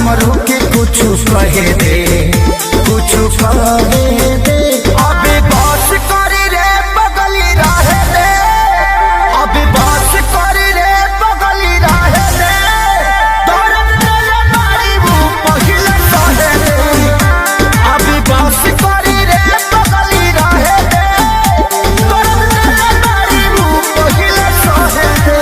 हमरो के कुछ कहे दे, कुछ कहे दे। अबे बस करी रे बगली रहे दे, अबे बस करी रे बगली रहे दे। दर्द दिले मारी वो पहिले सहे दे, अबे बस करी रे बगली रहे दे। दर्द दिले मारी वो पहिले सहे दे।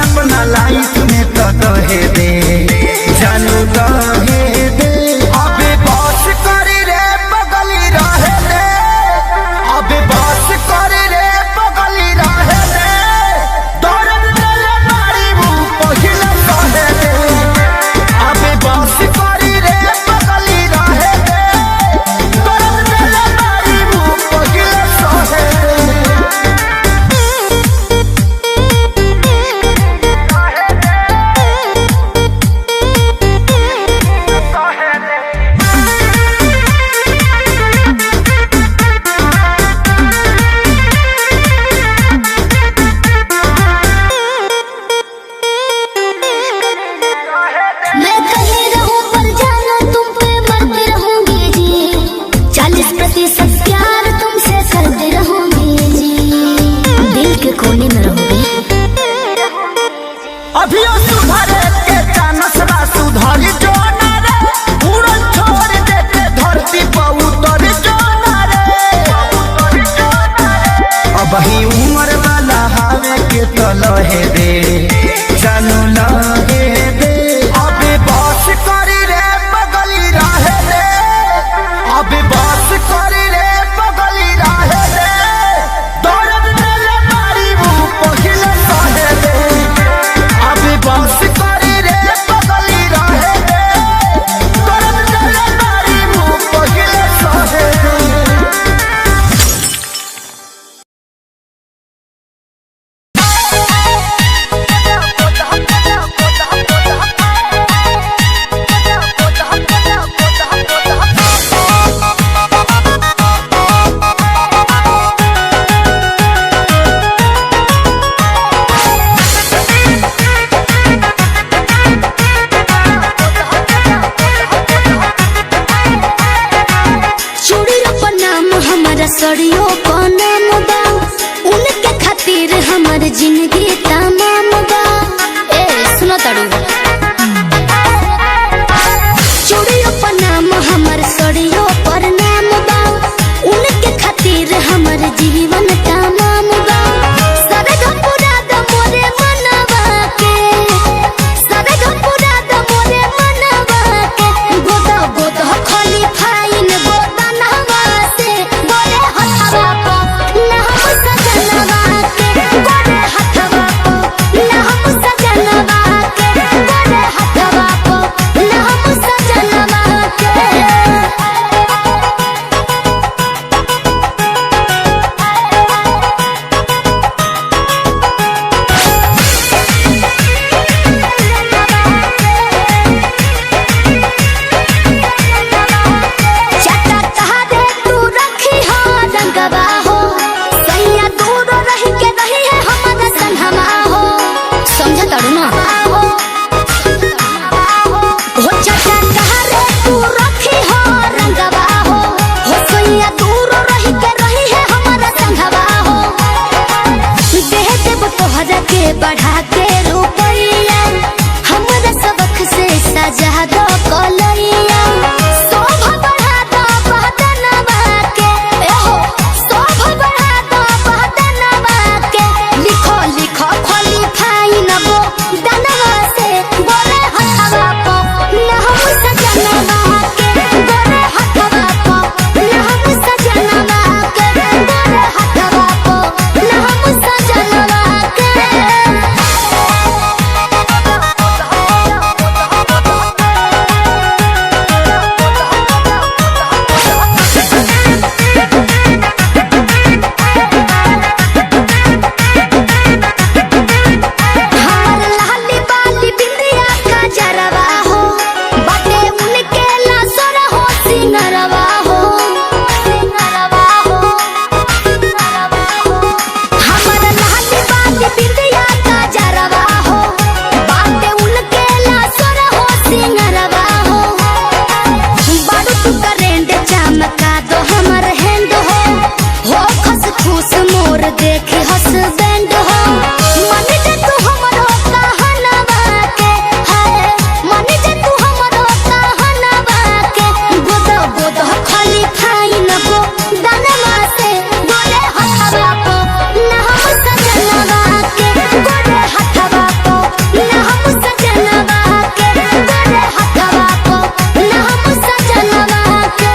अपना लाइफ में तो कहे दे, जानू कहे दे। अबे बस करी रे बगली रहे दे, अबे बस करी रे बगली रहे दे। दर्द दिले मारी वो पहिले सहे दे, अबे बस करी रे बगली रहे दे। दर्द दिले मारी वो पहिले सहे दे। मैं कहीं रहूं पर जानो तुम पे मरती रहूंगी जी, 40% प्यार तुमसे करती रहूंगी जी, दिल के कोने में रहूंगी। अभियो सुधरे के चानस बा सुधरी जो ना रे, उड़न छोड़ दे के धरती पर उतर जो ना रे। अब ही उम्र वाला हावे के तो लहे दे, जानू लहे दे। अबे बस करी रे बगली रहे दे, अबे बस करी रे बगली रहे दे। दर्द दिले मारी वो पहिले सहे दे, अबे बस करी रे बगली रहे दे। दर्द दिले मारी वो पहिले सहे दे। चूड़ियों पर नाम हमारा, सड़ियों पर नाम बा, उनके खातिर हमार जिंदगी तमाम बा। ए सुनो तड़ू, चूड़ियों पर नाम हमार, सड़ियों पर नाम बा, उनके खातिर हमार जीवन तमाम बा। सरग पूरा द मोरे मनवा के, सरग पूरा द मोरे मनवा के। गोदा गोदा खाली फाइन गोदा नहवा से, गोरे हथवा को ना हम सजनवा के, गोरे हथवा को ना हम सजनवा के, गोरे हथवा को ना हम सजनवा के। हमर देखे हसबैंड हो मन जे तू हमरो कहनवा के है मन जे तू हमरो कहनवा के गोदो गोदो खाली फाइन गो दनवा से गोरे हथवा को ना हम सजनवा के गोरे हथवा को ना हम सजनवा के गोरे हथवा को ना हम सजनवा के।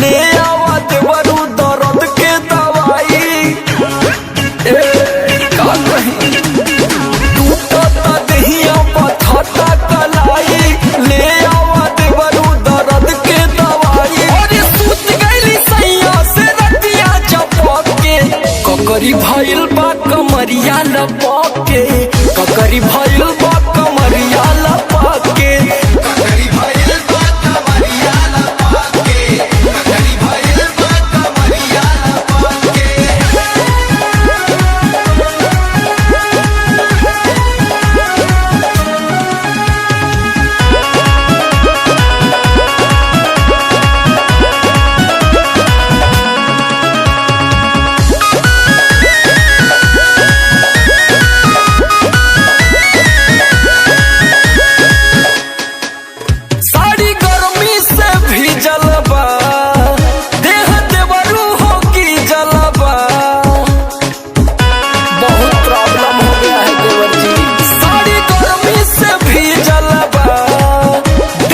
ले आवत बरू दर्द के दवाई का कहीं टूटता देहिया पथता कलाई ले आवत बरू दर्द के दवाई अरे सूत गईली सैया से रतिया चपक के ककरी भइल बा कमरिया लपक के ककरी भइल बा कमरिया लपक के ककरी भइल बा कमरिया लपक के ककरी भइल बा कमरिया लपक के। साड़ी गर्मी से भीजल बा देह देवरू हो की जलबा बहुत प्रॉब्लम हो गया है देवर जी साड़ी गर्मी से भीजल बा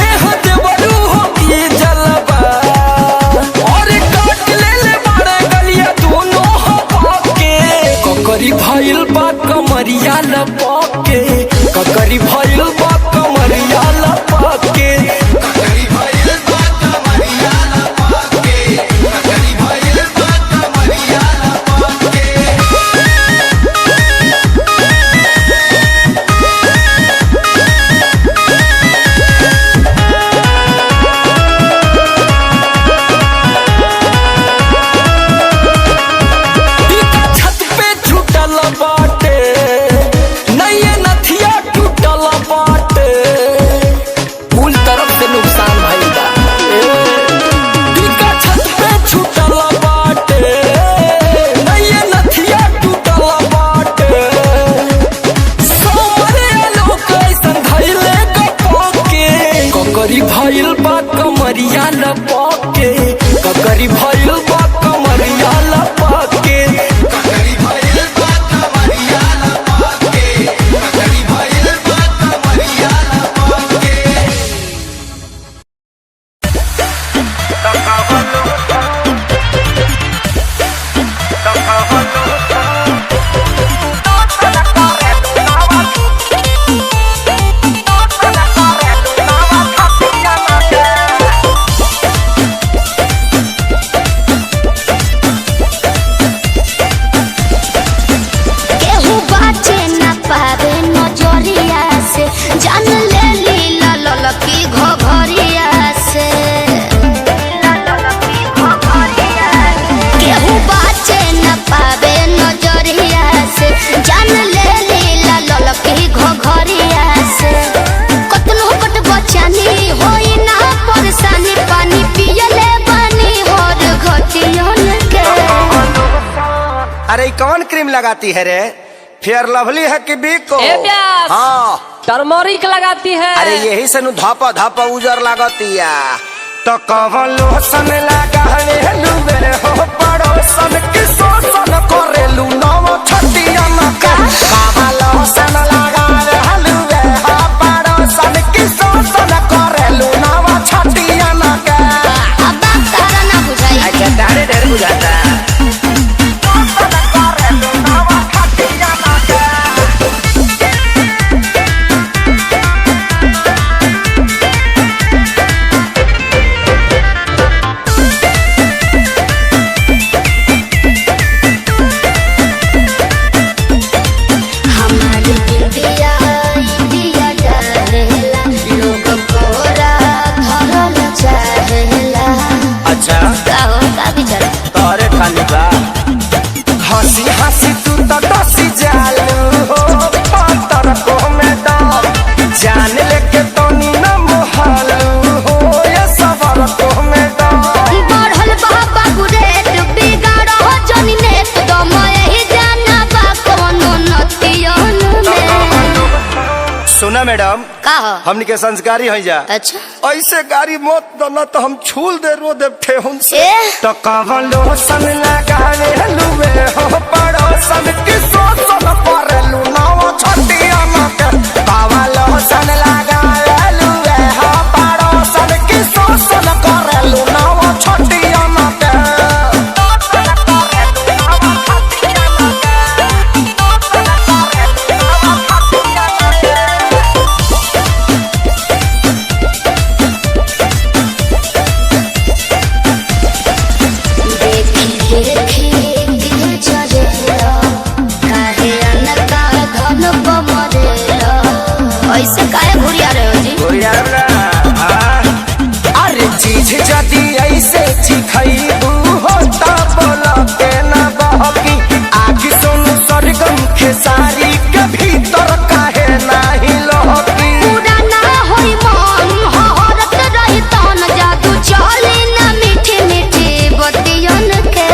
देह देवरू हो की जलबा और काट ले बड़े गलिया दोनों हपक के ककरी भइल बा कमरिया लपक के ककरी भइल बा कमरिया लपक के ककरी भइल बा कमरिया लपक के ककरी भइल बा कमरिया लपक के। छत पे छूटल बाटे नये नथिया टूटल बाटे कुल तरफ से नुकसान भइल बा छत पे छूटल बाटे नये नथिया टूटल बाटे सोमरे लोग ऐसन धइले गपक के ककरी भइल बा कमरिया लपक के ककरी भइल बा कमरिया लपक के ककरी भइल बा कमरिया लपक के ककरी भइल बा कमरिया लपक के। केहू बाचे न पावे नजरिया से जान ले लीला ललकी घघरिया से केहू बाचे न पावे नजरिया से जान ले लीला ललकी घघरिया से कतनो कट बचानी होई ना परेशानी पानी पियले बानी होर घटियन के। अरे कौन क्रीम लगाती है रे फेयर लवली है कि बिको ए प्यास। हाँ टर्मरिक लगाती है। अरे यही से नु धापा धापा उजर लागतिया तो कवन लोशन लगावेलू रे हो पड़ोसन की शोषण करेलू नव छटिया न कवन लोशन लगावेलू रे हो पड़ोसन की शोषण करेलू नव छटिया न अब बात तारा ना बुझाई। अच्छा तारे ढेर बुझाता सुना मैडम का हो? हमनी के संस्कारी हो जा। अच्छा ऐसे गाड़ी मत दो तो हम छूल दे रो दे ठेहुन से। तो कवन लोसन लगावे लुवे हो पड़ोसन की सोसन पर लुनावा छटिया मत। कवन लोसन लगावे लुवे हो पड़ोसन की सोसन कर लुनावा छटिया मत। ऐसे काहे घुरिया रहे हो जी? अरे चीज जदी ऐसे चिखैबू हो ता बोला के ना बहकी। आगे सुन सरगम खेसारी के भीतर काहे नाही लहकी। पूरा ना होई मन हरत रही तन जादू चले ना मीठे मीठे बतियन के।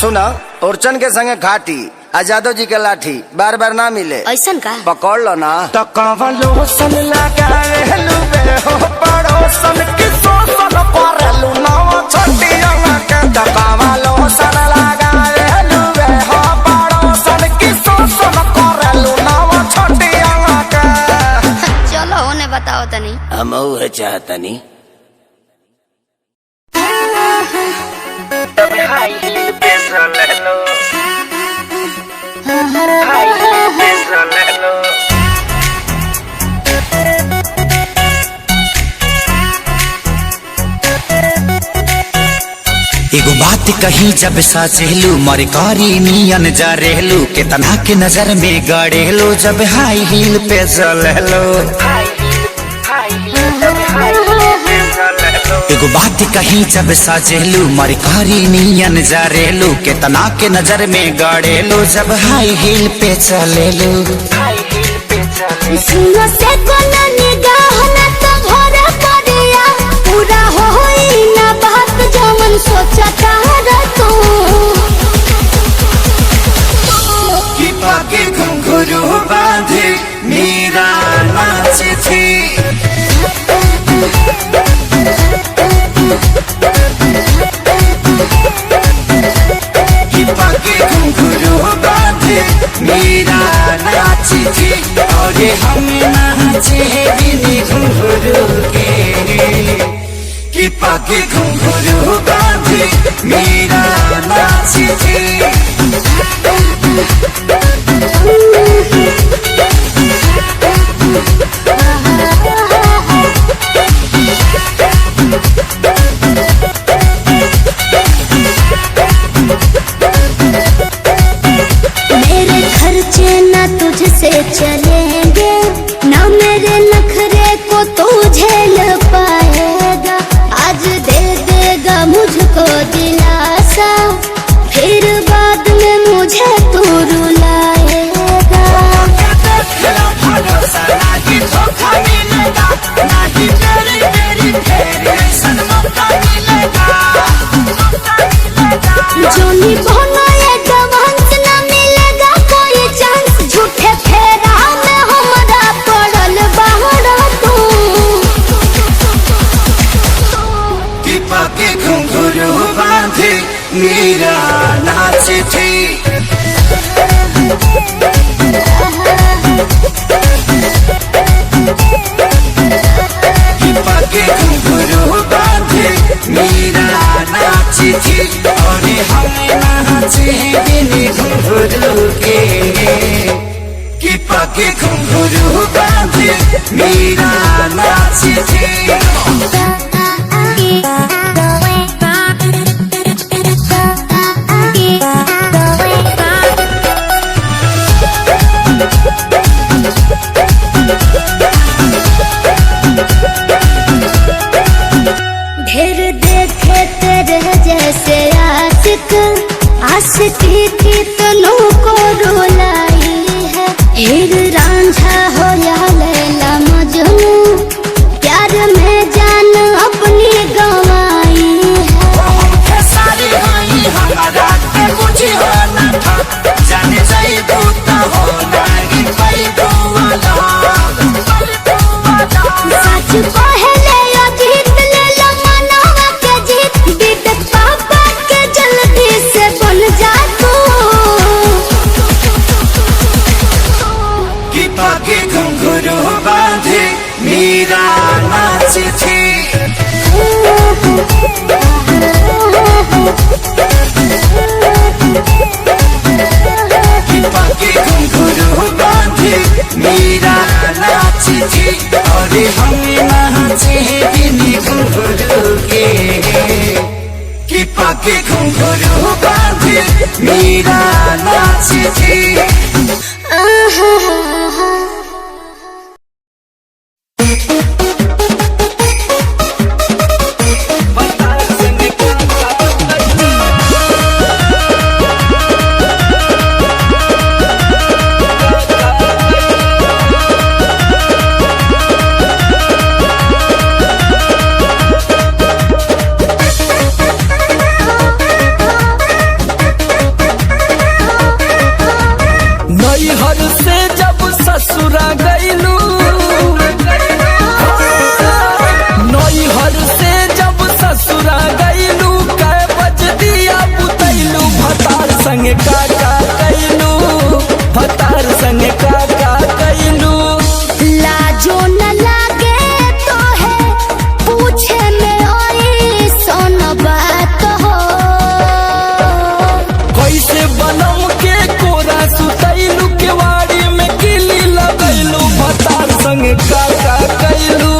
सुना ओरचन के संगे घाटी आजादो जी के लाठी बार बार ना मिले। ऐसन का पकड़ लो ना। तो कवन लोसन लगावे लुवे हो पड़ोसन की सोसन पर लुनावा छटिया के। तो कवन लोसन लगावे लुवे हो पड़ोसन की सोसन कर लुनावा छटिया के। चलो होने बताओ तनी। हम उहे चाहतनी। हाई हिल पे ले लो, हाई हिल पे ले लो। एगो बात कही जब साचेलू मर कारी नियन जा रेलू के तना के नजर में गड़ेलो जब हाई हील पे चलेलो। एगो बात कही जब साचेलू मर कारी नियन जा रेलू के तना के नजर में गड़ेलो जब हाई हील पे चलेलो। सुनो से कोना निगाह ना तो भरे पड़िया पूरा होई ना बात जमन सोचता है तू। कि पाके घुंघरू बांधे मेरा नाच थी। कि पाके घुंघरू बांधे मेरा नाच थी और हम नाचे बिन घुंघरू के। कि पाके घुंघरू बांधे मेरा नाच थी। मेरे खर्चे ना तुझसे चलेंगे ना मेरे नखरे को तू झेल पाएगा। आज दे देगा मुझको दिलासा फिर बाद में मुझे तू रुलाएगा। जोनी बनाएगा वंश ना मिलेगा कोई चांस झूठे फेरा में हमारा पड़ल बाहर तू। कि पाके घुंघरू बांधे मेरा नाच थी। कि पाके घुंघरू बांधे मेरा नाच थी और हम नाचे बिन घुंघरू के। कि पाके घुंघरू बांधे मेरा नाच थी। ढेर देखे तेरे जैसे आशिक आशिकी कितनों को रुलाई है। हीर रांझा हो या लैला मजनू प्यार में जान अपनी गंवाई है। सारी हमारा के मुझे होना था जाने जाए भूता हो नहीं पाई घुंघरू बांधी मीरा नाची थी। नैहर से जब ससुरा गईलू, नैहर से जब ससुरा गईलू, कै बज दिया बुतैलू, भतार संग काका कैलू, भतार संग काका कैलू। लाजो न लागे तो है पूछे में ओई सोन बात हो। कैसे बनम के कोरा सुतैलू, केवाड़ी में किली लगैलू, भतार संग काका कैलू,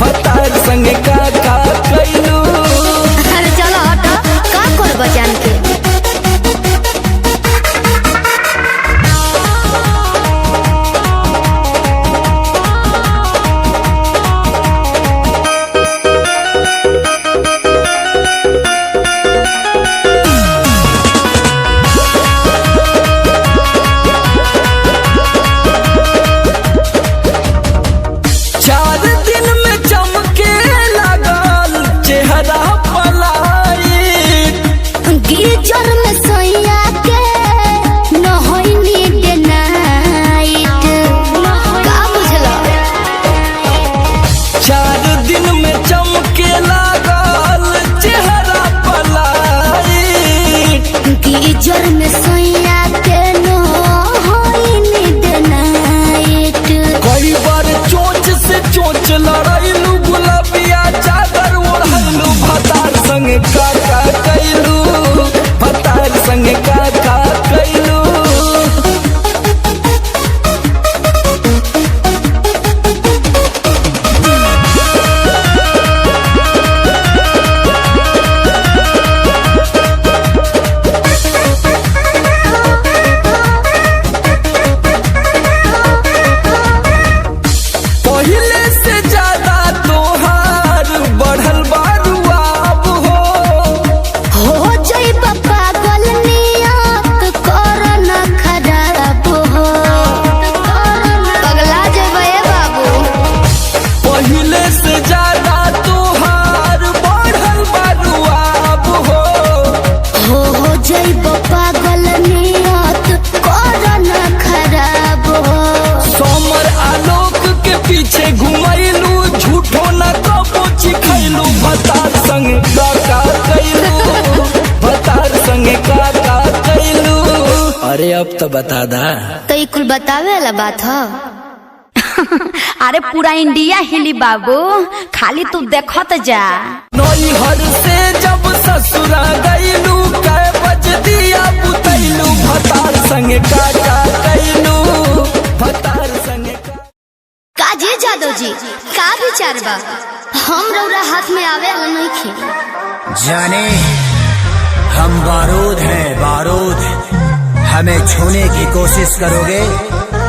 भतार संग काका कैलू। अरे चलो हटो, का करब जान के। चार दिन में चमके लगल चेहरा पलाई, गिरजर में सोया के न होइनी डे नाइट। का बुझलो? चार दिन में चमके लगल चेहरा पलाई, गिरजर में सोया के न होइनी डे नाइट। कई बार चोंच से चोंच लड़ैलू, गुलाबिया चादर ओढ़लू, भतार संग काका कैलू, भतार संग काका कैलू। पहिले से ज्यादा तोहार बढ़ल बारू अब हो जइब पागल नियत कर न खराब हो। पगला जइब ए बाबू। पहिले से ज्यादा तोहार बढ़ल बारू अब हो जइब पागल नियत कर न खराब हो। समर आलोक के पीछे घुमैलू, झूठो न कबो चिखैलू, भतार संग काका कैलू, भतार संग काका कैलू। अरे अब तो बता दा। तो ई कुल बतावे वाला बात हो। अरे पूरा इंडिया हिली बाबू, खाली तू देखत जा। नैहर से जब ससुरा गईलू, कै बज दिया बुतैलू, भतार संग काका कैलू, भतार संग काजी जादव जी, का विचार बा? हम रौरा हाथ में आवे वाला नहीं खे। जाने हम बारूद हैं बारूद, हमें छूने की कोशिश करोगे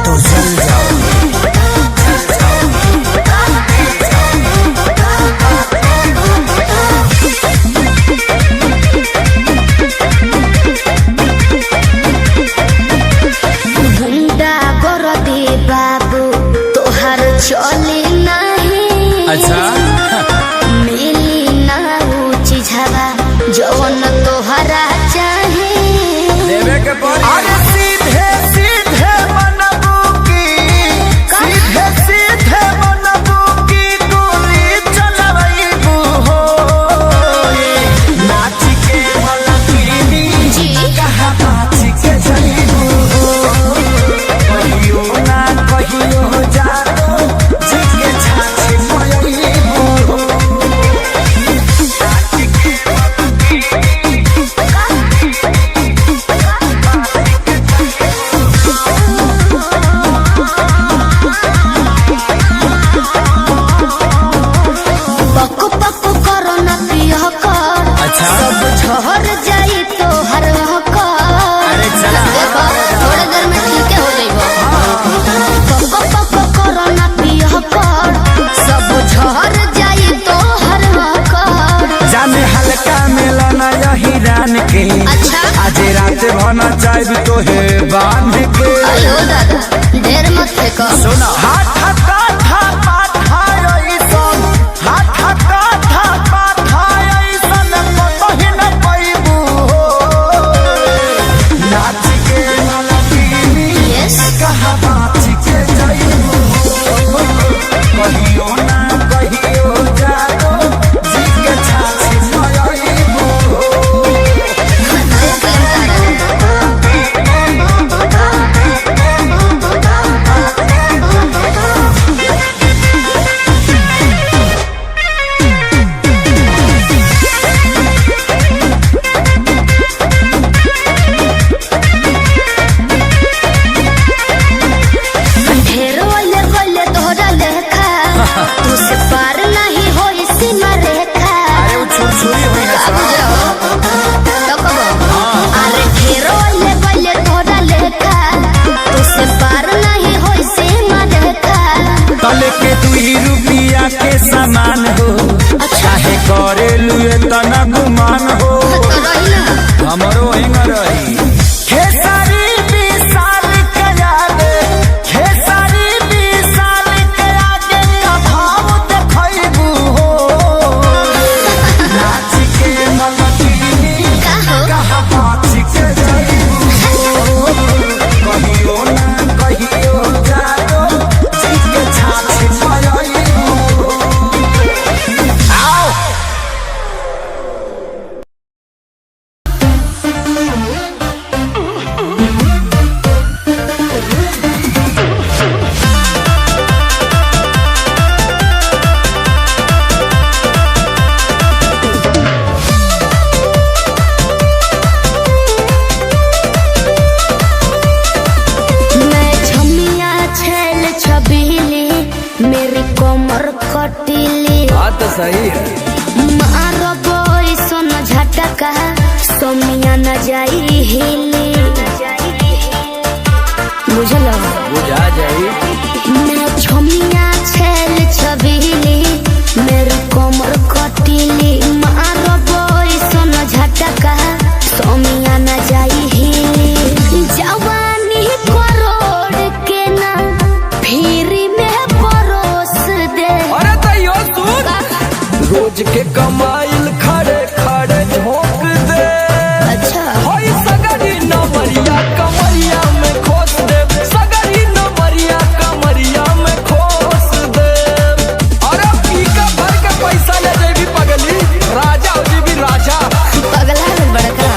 तो जल जाओगे। गुंडा कर दे बाबू, तोहर चले नहीं। अच्छा मिली ना ऊ चीज़वा जवन तोहरा चाहे। देवे के पड़ी। अरे सीधे सीधे बनबू की, सीधे हिरान के अच्छा। आज रात भना चाहे तो है बांध के अयो दादा ढेर मत फेंको। सुना हाथ काठा पाठाई सन हाथ काठा पाठाई सन कहीं न पैबू नाच के नलबीनी Yes। कहा बाच के जाइबू कहियो ना कहियो जाओ जी के छाछी नयबू ढेर वाले वाले तोहरा लेखा तुझसे पार नहीं हो सीमा रेखा। अरे वो छुरछुरी हुई है अब जाओ तो कबो अरे ढेर वाले वाले तोहरा लेखा तुझसे पार नहीं हो सीमा रेखा। तले के 2 रुपया के सामान हो चाहे करे लुए तना गुमान हो तो रही ना हमरो हिंग रही खेसारी विशाल के यादे खेसारी विशाल के आगे का भाव देखैबू हो नाच के मलकीनी का हो कहा बाच के जाइबू हो कहियो ना कहियो जाओ जी के छाछी नयबू आओ मैं छमिया छेल छबीली मेरी कोमर कटीली बात सही है। मारो बोई सोन झटका सोमिया न जाई हिली बुझलो। बुझा जाई मैं छमिया छेल छबीली मेरी कोमर कटीली मारो बोई सोन झटका सोमिया न जाई हिली। जवानी करोड़ के ना फिरी में परोस दे। अरे तैयो सुन रोज के कमाइल खड़े खड़े झोंक दे अच्छा होई सगरी नमरिया कमरिया में खोस दे सगरी नमरिया कमरिया में खोस दे। अरे पीका भर के पैसा ले जेबी पगली राजा हो जेबी राजा। पगला है बड़का।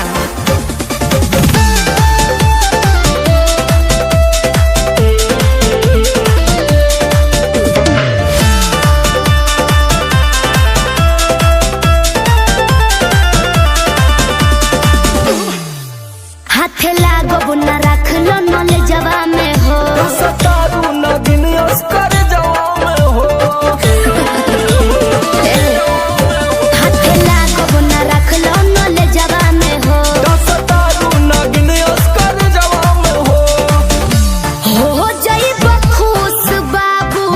हाथ लागो बुना रख लो नले जवा में हो। सतारू नगिन अस्कर जवा में हो हाथ लागो बुना रख लो नले जवा में हो। सतारू नगिन अस्कर जवा में हो जाई खुश बाबू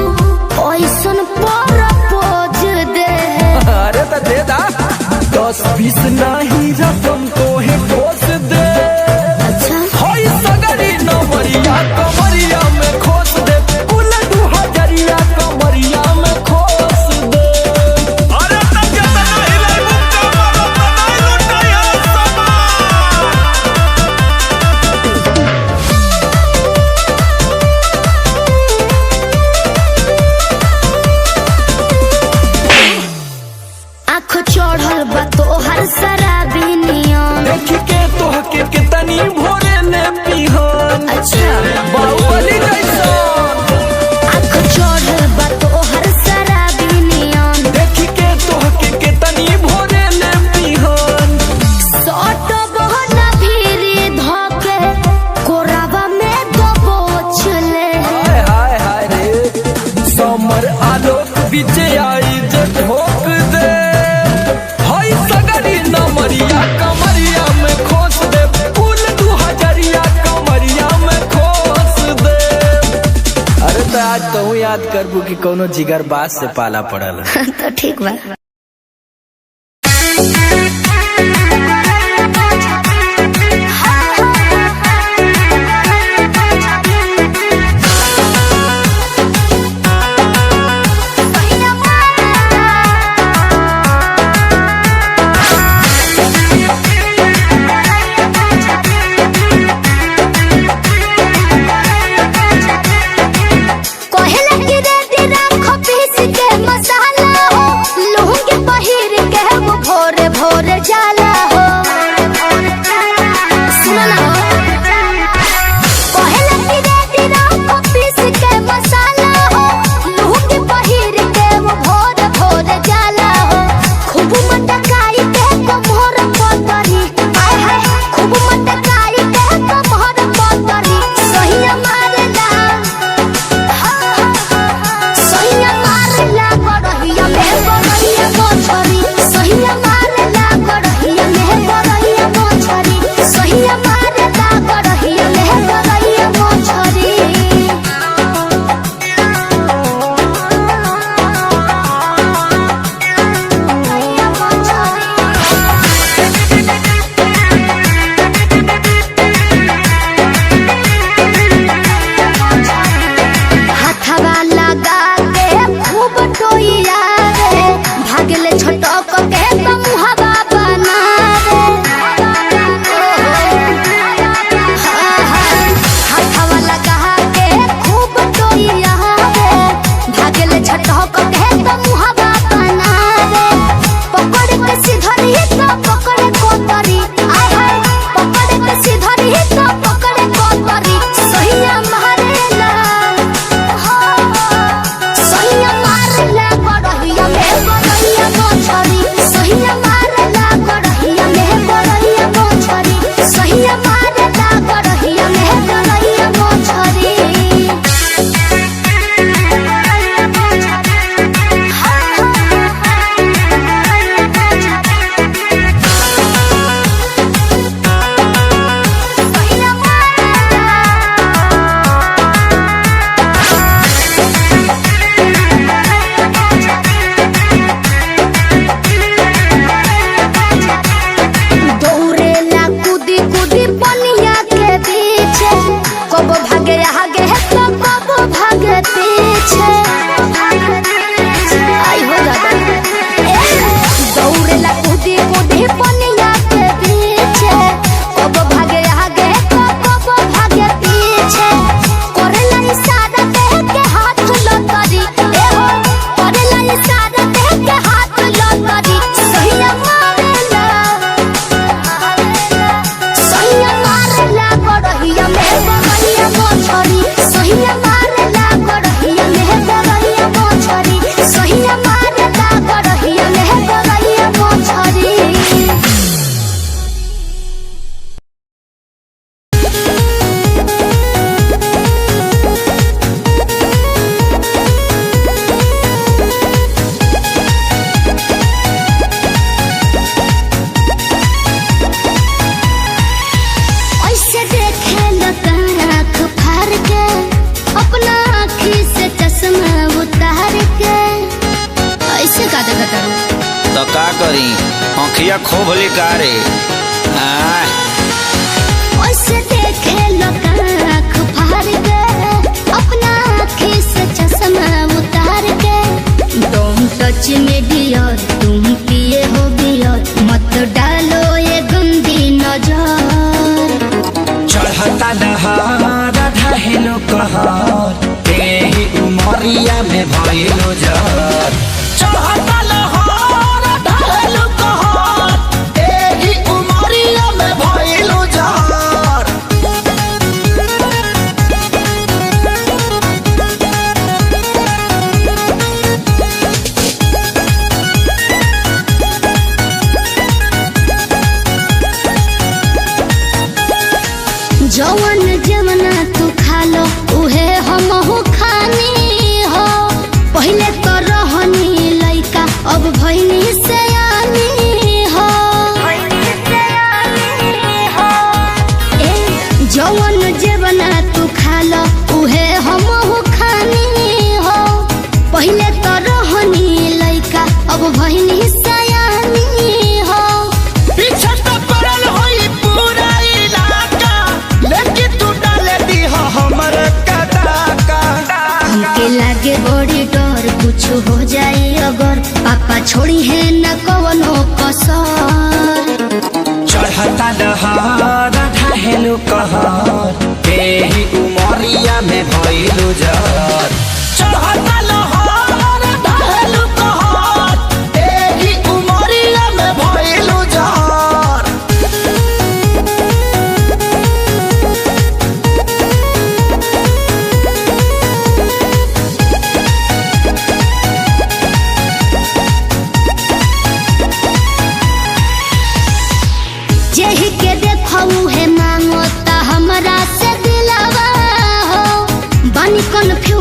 ओइसन पर पोज दे। अरे तो दे दा 10-20 नहीं रकम तो है खोस दे अच्छा होई सगरी नमरिया कमरिया में खोस दे कुल 2000 कमरिया में खोस दे। अरे तब जतना हिलाई मुक्का मारो तना लुटाया समान। आँख चढ़ल बा तोहर शराबी नियन। देख के तोहके कितनी भोरे ने पिहन अच्छा बाहुबली जैसा आँख चढ़ल बा तोहर शराबी नियन। देख के तोहके कितनी भोरे ने पिहन सट बहना भीरी धके कोरावा में दबोच ले। हाय हाय हाय रे समर आलोक बीचे आई जे ठोक दे होई सगरी नमरिया कमरिया में खोस दे कुल 2000 कमरिया में खोस दे। अरे तो आज कहूँ याद करबू कि कोनो जिगर बात से पाला पड़ल। तो ठीक बा। जाला हो सुनो ना हो पहले की रेडी राम पीस के मसाला हो लुंगी पहिर के वो भोर भोर जाला हो खूब मटकाई के कमर पतरी आय हाय खूब मटकाई के कमर पतरी सहिया मारला सहिया मारला गड़हिया में गड़हिया मोछरी सहिया मारला गड़हिया में गड़हिया मोछरी सहिया मारला गड़हिया में गड़हिया मोछरी हाथवा लगा के खूब टोइया रे भागले छटक के मुहावा बना रे हाथवा लगा के खूब टोइया रे भागले छटक के मुहावा बना रे पकड़ के सिधरी तो पकड़ कोतरी आय हाय पकड़ के सिधरी तो पकड़ कोतरी सहिया मारेला सहिया मारला गड़हिया में गड़हिया मोछरी सहिया मारला गड़हिया में गड़हिया मोछरी सहिया मारला गड़हिया में गड़हिया मोछरी दौड़ेला कूदी कूदी पनिया के पीछे कब भागे आगे तो कब भागे पीछे आई हो दादा दौड़ेला कूदी कूदी पनिया के पीछे कब भागे आगे तो कब भागे पीछे करेला इशारा देह के हाथ लतरी ए हो करेला इशारा देह के हाथ लतरी सहिया मारेला सहिया मारला गड़हिया में गड़हिया मोछरी सहिया मारला गड़हिया में गड़हिया मोछरी सहिया मारला गड़हिया में गड़हिया मोछरी ऐसे देखे लगा आँख फाड़ के अपना आँखी से चश्मा उतार के ऐसे का देखता रहूं तो का करी आँखिया खोभली कारे ऐसे देखे लगा आँख फाड़ के अपना आँखी से चश्मा उतार के डोंट टच मी डियर तुम पिए हो बियर मत डालो ये गंदी नजर चढ़ता दहार ढहेलो कहर तेही उमरिया में भइलो जर चढ़ता लहर ढहेलो कहर तेही उमरिया में भइलो जर जवन जवना तू खा लो उहे हमहू खानी हो पहिले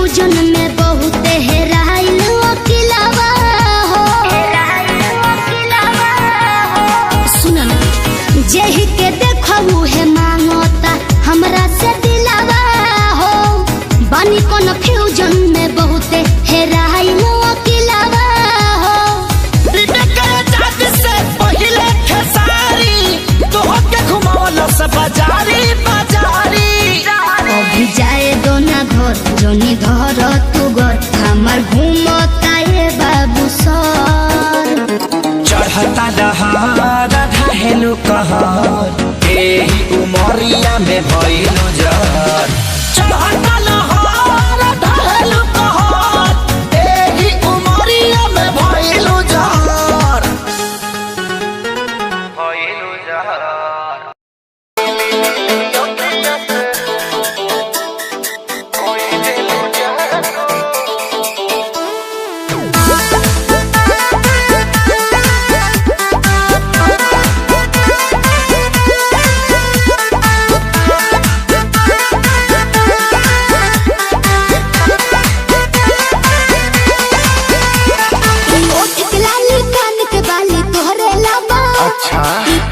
फ्यूजन में बहुत हेराइल अकेलावा हो। सुन ना, जेहि के देखू है मांगता हमरा से दिलावा हो। बानी कोन फ्यूजन में बहुत हेराइल अकेलावा हो। अभी जाए दो ना घर, जोनी धर तू घर, हमार घूमता ये बाबू सर। चढ़ता दहार ढहेलु कहर एही उमरिया में भइलु जर। चढ़ता दहार ढहेलु कहर एही उमरिया में भइलु जर। भइलु जर।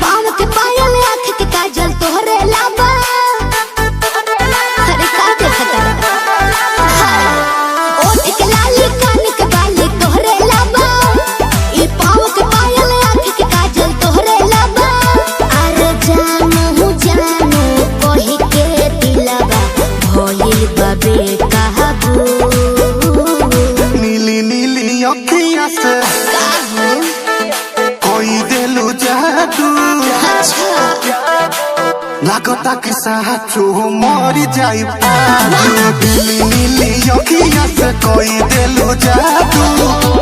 पाँव के पायल, आँख के काजल तोहरे लाबा। अरे का देखता ओठ के लाली, कान के बाली तोहरे लाबा। ई पाँव के पायल, आँख के काजल तोहरे लाबा। अरे जानू जानू कही के दिलवा भइल बाबे काबू। नीली नीली अखियाँ से कोई दिलु जादू। लागता कि साचो मरी जाई आजू। नीली नीली अखियाँ से कोई दिलु जादू।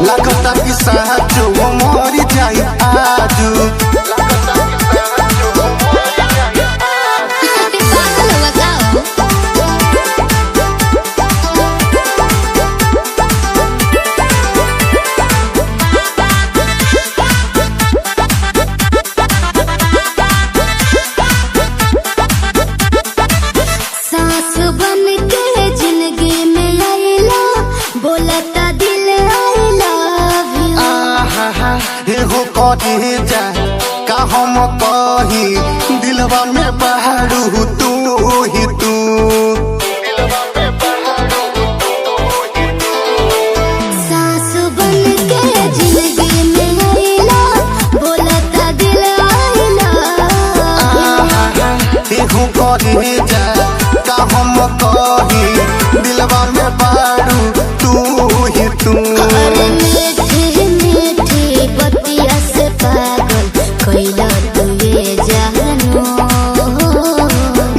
लागता कि साचो मरी जाई आजू। सांस बन के जिंदगी में आइला, बोलता दिल आई लव यू। एहो कहे जा का हम कही, दिलवा में बहारू तू ही तू। सांस बन के जिंदगी में आइला, बोलता दिल आई लव यू। एहो कहे जा का हम कही, दिलवा में बहारू तू ही तू। अरे मीठी मीठी बतिया से पागल कैला तू ये जानू।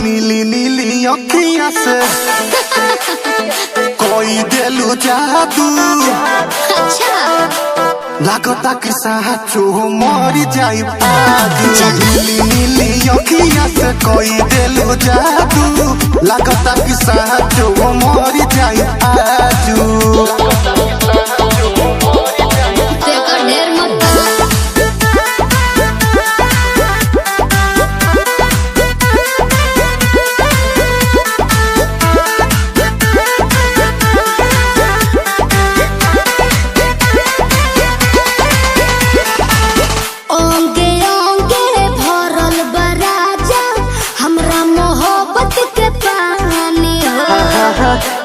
नीली नीली अखियाँ से कोई दिलु जादू। लागता कि साचो मरी जाई आजू। नीली नीली अखियाँ से कोई दिलु जादू। लागता कि साचो मरी जाई आजू। ढेर मत ओंगे ओंगे भरल बराजा, हमरा मोहब्बत के पानी हो।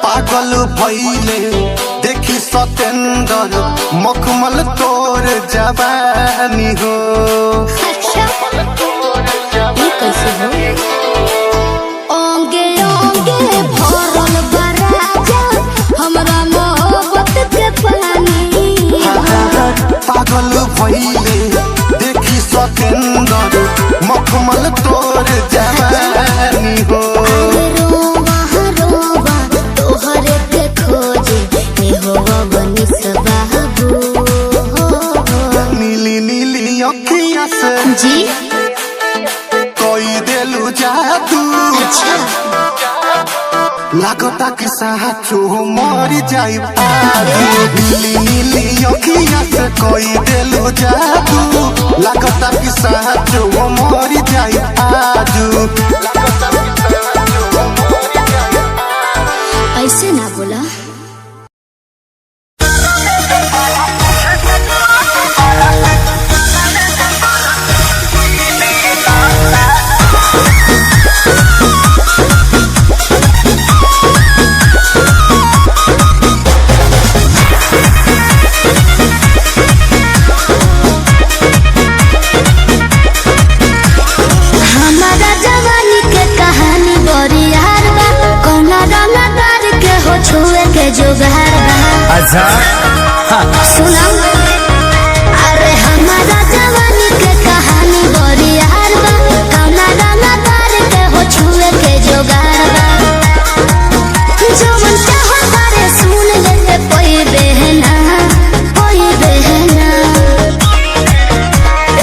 पागल भइले देखी सतेंद्र, मखमल तोर जवानी हो। अच्छा ये कैसे हो? ओंगे ओंगे भरल बराजा, हमरा मोहब्बत के पानी हो। पागल भइले देखी सतेंद्र, मखमल तोर जवानी हो। रोवा रोवा तोहरे के खोजे, ए हो बनिस बाबू। नीली नीली अखियाँ से जी कोई दिलु जादू। अच्छा लागता कि साचो मरी जाई आजू। नीली नीली अखियाँ से कोई दिलु जादू। लागता कि साचो मरी जाई आजू। ऐसे ना बोला। के जुगाड़ बा। अच्छा सुना अरे हमारा जवानी के कहानी बड़ी यार बा। कौना रंगा तार के हो छुए के जुगाड़ बा। जवन चाहो तारे सुन ले कोई बहना कोई बहना।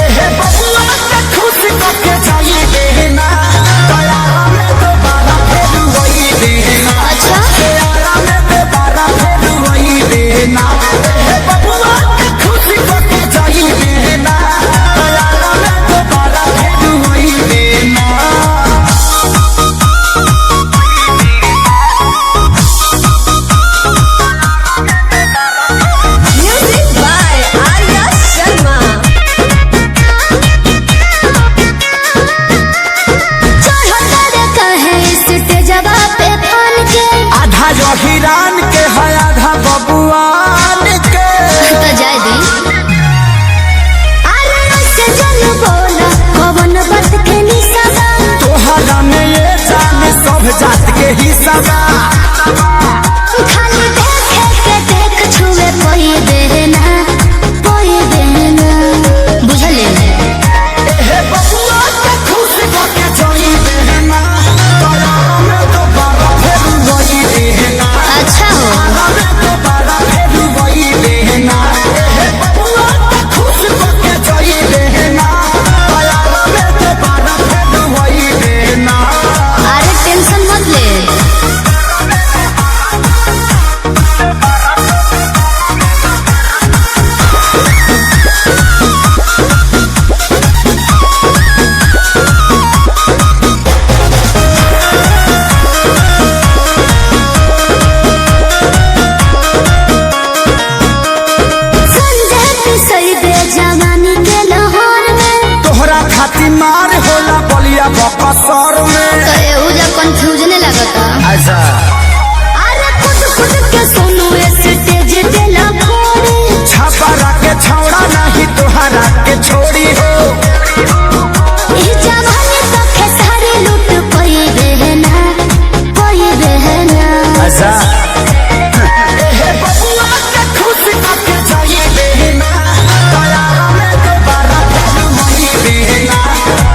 एहे बबुआ के खुश करके जाई देना तयारा में दोबारा फिर वही देना। अच्छा तयारा में दोबारा फिर वही देना। एहे बबुआ के खुश करके जाई देना तयारा में दोबारा फिर वही देना। Music by Arya Sharma. चढ़ता रे कहे स्टेजवा पे फान के। आधा जो हिरान के है आधा बबुआन के। तो जाय दी अरे ऐसे जल बोला कवन बात के निशाबा। तोहरा में ये जान सब जात के हिस्सा बा। खाली देखे के देख छुए कोई देना बुझले। एहे बबुआ के खुश करके जाई देना तयारा में दोबारा फिर वही देना। अच्छा हो तयारा में दोबारा फिर वही देना। एहे बबुआ के खुश करके जाई देना तयारा में दोबारा फिर वही देना। अरे टेंशन मत ले। संजय पिसई दे जवानी के लाहौर में। तोहरा खातिर मार होला बलिया बकसर में। तो एहुजा कंफ्यूजन लगता। अच्छा अरे खुद खुद के सोनू स्टेज पे लगोड़े। छपरा के छौड़ा नहीं तोहरा के छोड़ी हो। ई जवानी तो खेसारी लूट कोई बहना कोई बहना। अच्छा एहे बबुआ के खुश करके जाई देना तयारा में दोबारा फिर वही देना।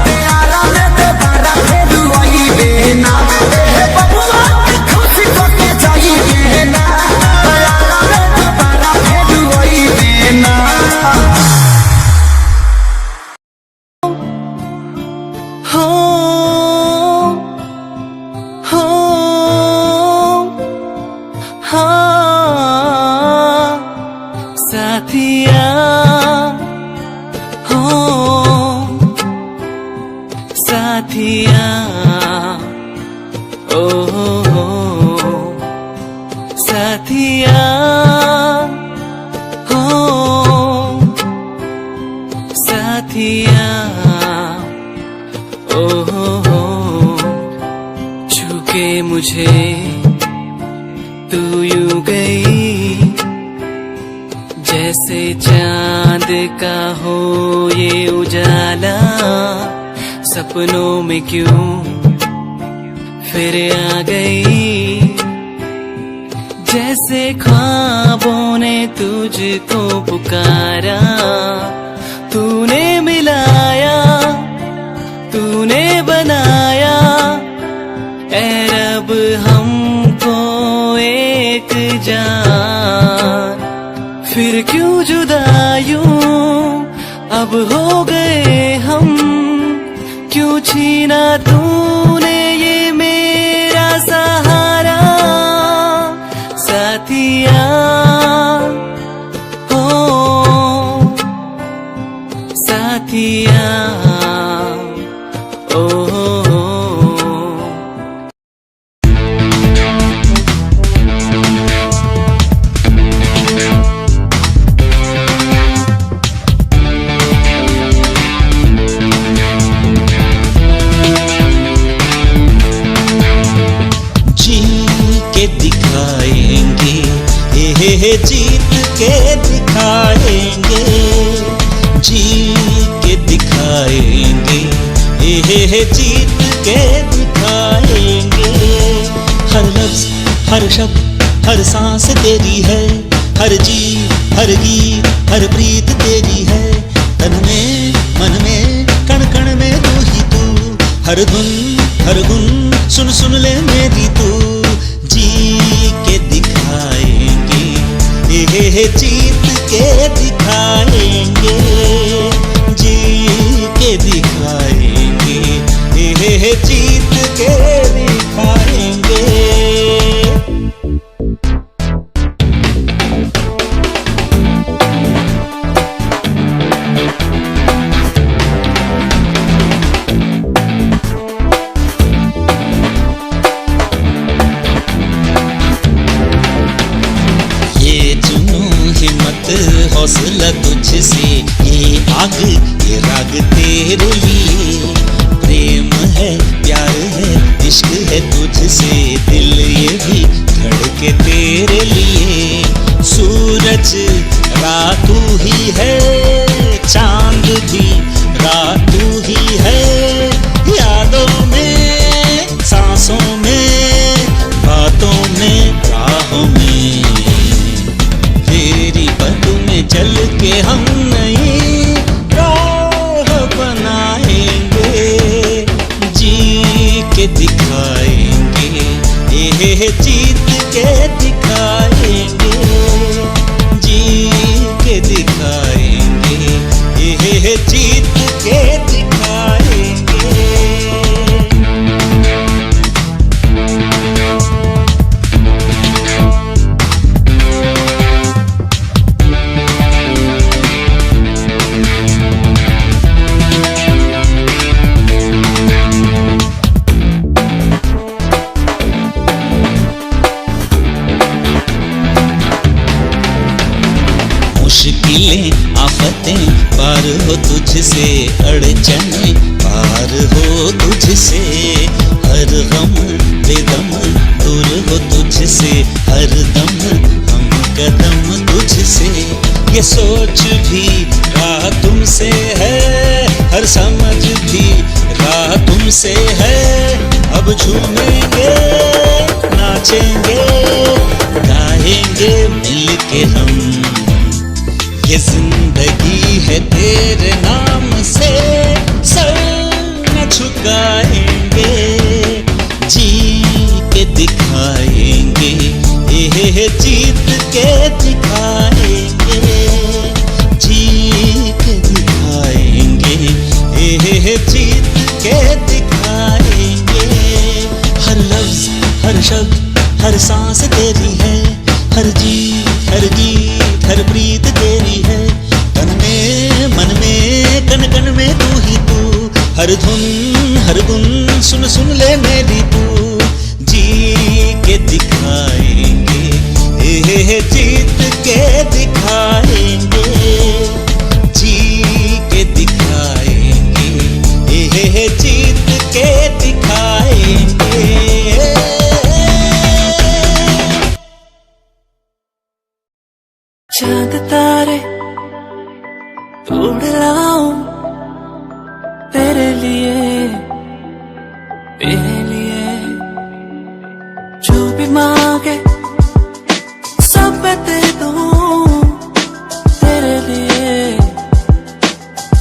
तयारा में दोबारा फिर वही देना। एहे बबुआ के खुश करके जाई देना तयारा में दोबारा फिर वही देना। हो हो हाँ साथिया हो साथिया ओ हो साथिया हो साथिया ओ हो छूके मुझे तू यूं गई जैसे चांद का हो ये उजाला सपनों में क्यों फिर आ गई जैसे ख्वाबों ने तुझको पुकारा तूने मिलाया तूने बनाया ऐ रब हमको एक जान फिर क्यों जुदा यूं अब हो गए हम क्यों छीना तूने ये मेरा सहारा साथिया हो साथिया ओ हो जीत के दिखाएंगे जीत के दिखाएंगे जीत के दिखाएंगे हर लफ्ज हर शब्द हर सांस तेरी है, हर जी हर गीत हर प्रीत तेरी है। तन में मन में कण कण में तू ही तू, हर धुन हर गुन सुन सुन ले मेरी तू। जी के दिखाएंगे ये जीत के दिखाएंगे, जी के दिखाएंगे ये जीत के दिखाएंगे। हौसला तुझसे, ये आग ये राग तेरे लिए। प्रेम है प्यार है इश्क है तुझसे, दिल ये भी धड़के तेरे लिए। सूरज रात तू ही है, चांद भी रात तू ही है। यादों में सांसों में बातों में राहों में, तेरी पद में चल के हम नई राह बनाएंगे। जी के दिखाएंगे ये जीत के दिखाएंगे, जी के दिखाएंगे ये जीत के दिखाएंगे। मुश्किलें आफतें पार हो तुझसे, अड़चनें पार हो तुझसे। हर गम बेदम दूर हो तुझसे, हर दम हम कदम तुझसे। ये सोच भी राह तुमसे है, हर समझ भी राह तुमसे है। अब झूमेंगे नाचेंगे गाएंगे मिल के हम, ये जिंदगी है तेरे नाम से सर न झुकाएंगे। जी के दिखाएंगे ये जीत के दिखाएंगे, जी के दिखाएंगे ये जीत के दिखाएंगे। हर लफ्ज हर शब्द हर सांस तेरी है, हर जी हर गीत हर प्रीत तेरी है। तन में मन में कण कण में तू ही तू, हर धुन हर गुन सुन सुन ले मेरी तू। जी के दिखाएंगे ये जीत के दिखाएंगे, जी के दिखाएंगे ये जीत के दिखाएंगे। चांद तारे तोड़ लाऊं तेरे लिए, तेरे लिए। जो भी मांगे सब मैं दे दूं तेरे लिए,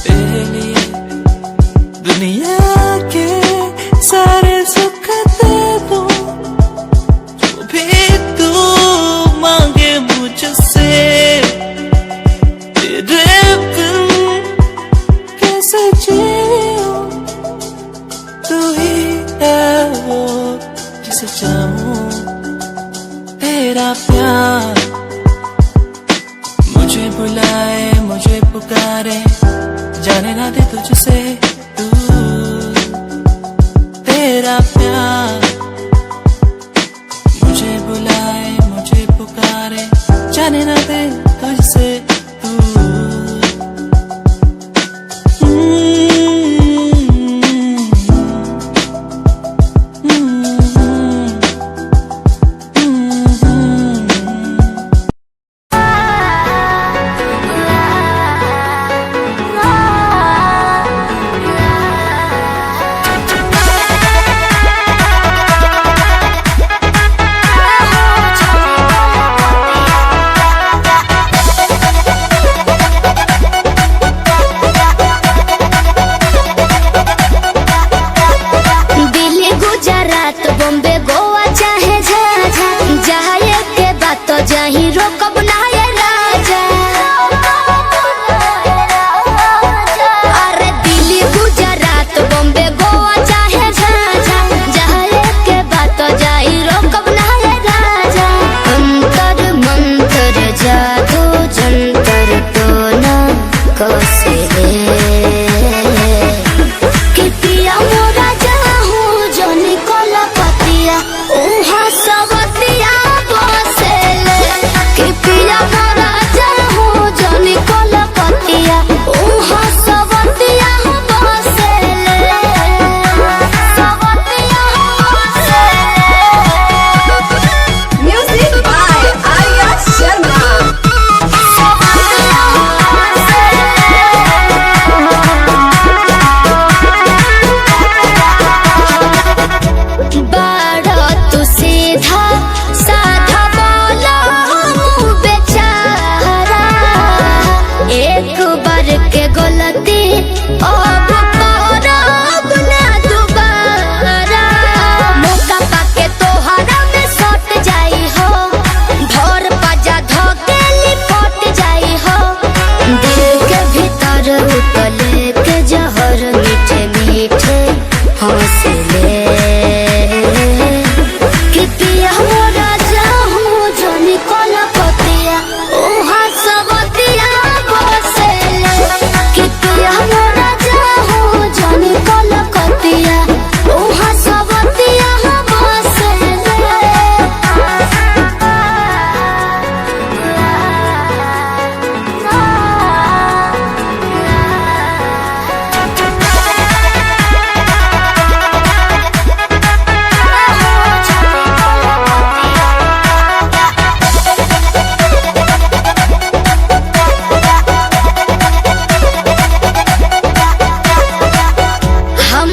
तेरे लिए। दुनिया के सारे सुख दे दूं, जो भी तू मांगे मुझसे। तेरे बिन कैसे जीऊं, तू ही है वो जिसे चाहूं। तेरा प्यार मुझे बुलाए मुझे पुकारे, जाने ना दे तुझसे दूर। तेरा प्यार मुझे बुलाए मुझे पुकारे, जाने ना दे तुझसे दूर।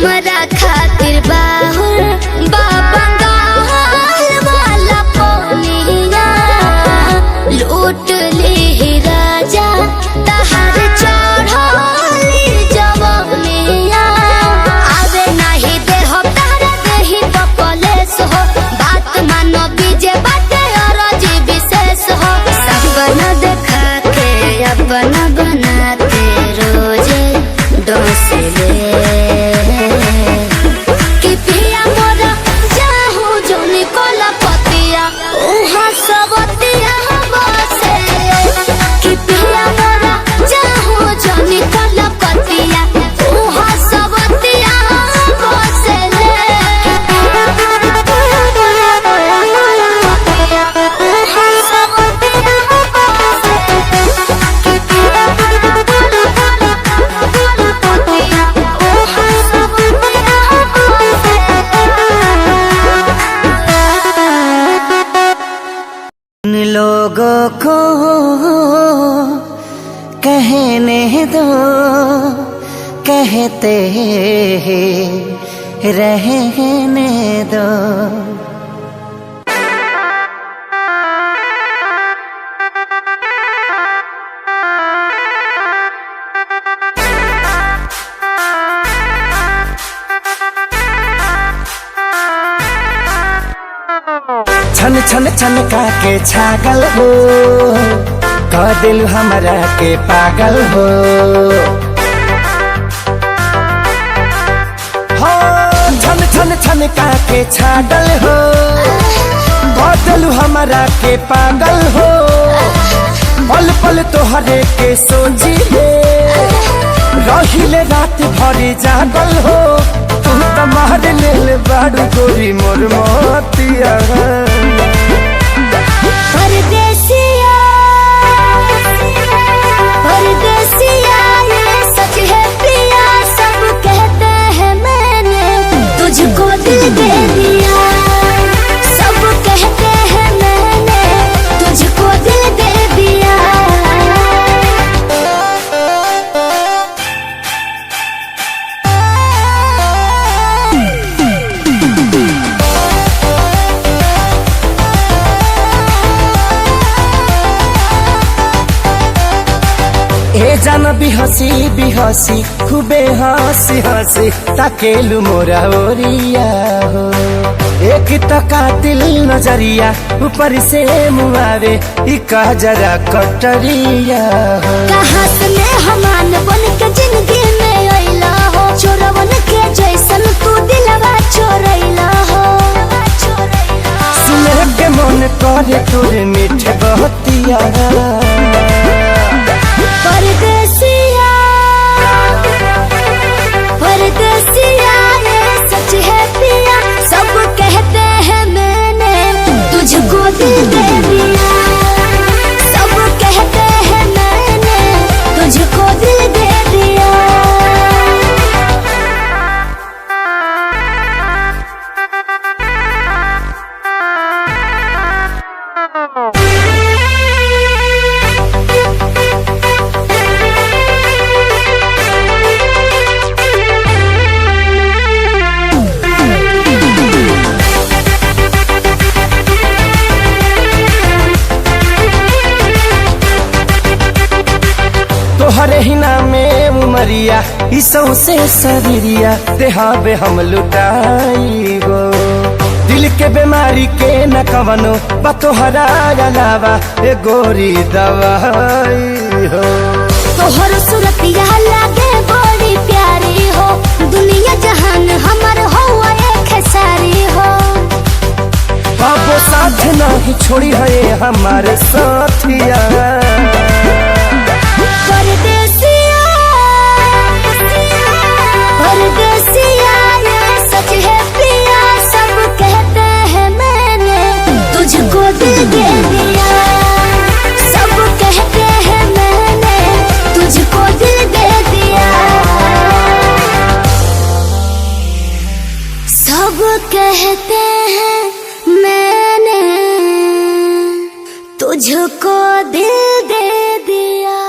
हमरा खातिर बाहुर बाबा गाल वाला पोनिया लूट ली राजा तहार चढ़ली जवनिया आवे नहीं दे हो तारा देही तो कलेस हो बात मानो बीजे बाटे और जी विशेष हो सपना देखा के अपना बनाते रोजे डोसले कि पिया मोरा जाहू जो निकोला पतिया उहा सबतिया बसे कि पिया मोरा जाहू जो निकोला पतिया उहा सबतिया बसे लोगों को कहने दो कहते रहने दो। छन छन छन का के छागल हो कह दिल हमरा के पागल हो छन छन छन का के छागल हो कह दिल हमरा के पागल हो पल पल तोहरे के सोची रहिले रात भरी जागल हो तू तो मार ले बाड़ू गोरी मोर मोतिया परदेसिया परदेसिया ये सच है प्रिया सब कहते हैं मैंने तुझको दिल दे दिया सब कहते हैं मैंने तुझको दिल दे दिया। ए जान बिहसी खूबे हंसी हंसी ताकेलु मोरा ओरिया हो एक तो कातिल नजरिया ऊपर से मुआवे इका जरा कटरिया हो कहाँ से मेहमान बन के जिंदगी में अइला हो चोरवन के जैसन तू दिलवा चोरैला हो सुने के मन करे तोरे मीठे बहतिया परदेसिया परदेसिया ये सच है पिया सब कहते हैं मैंने तुझको दिल दे दिया सब कहते हैं मैंने तुझको दिल दे दिया। तोहरे ही नामे उमरिया इसौ से शरीरिया देहाबे हम लुटाई गो दिल के बीमारी के न कवनो बा तोहरा अलावा ए गोरी दवाई हो तोहर सूरतिया लागे बड़ी प्यारी हो दुनिया जहान हमर हो एक सारी हो बाबो साथ नहीं छोड़ी है हमारे साथिया परदेसिया परदेसिया ये सच है प्रिया सब कहते हैं मैंने तुझको दिल दे दिया सब कहते हैं मैंने तुझको दिल दे दिया सब कहते हैं मैंने तुझको दिल दे दिया।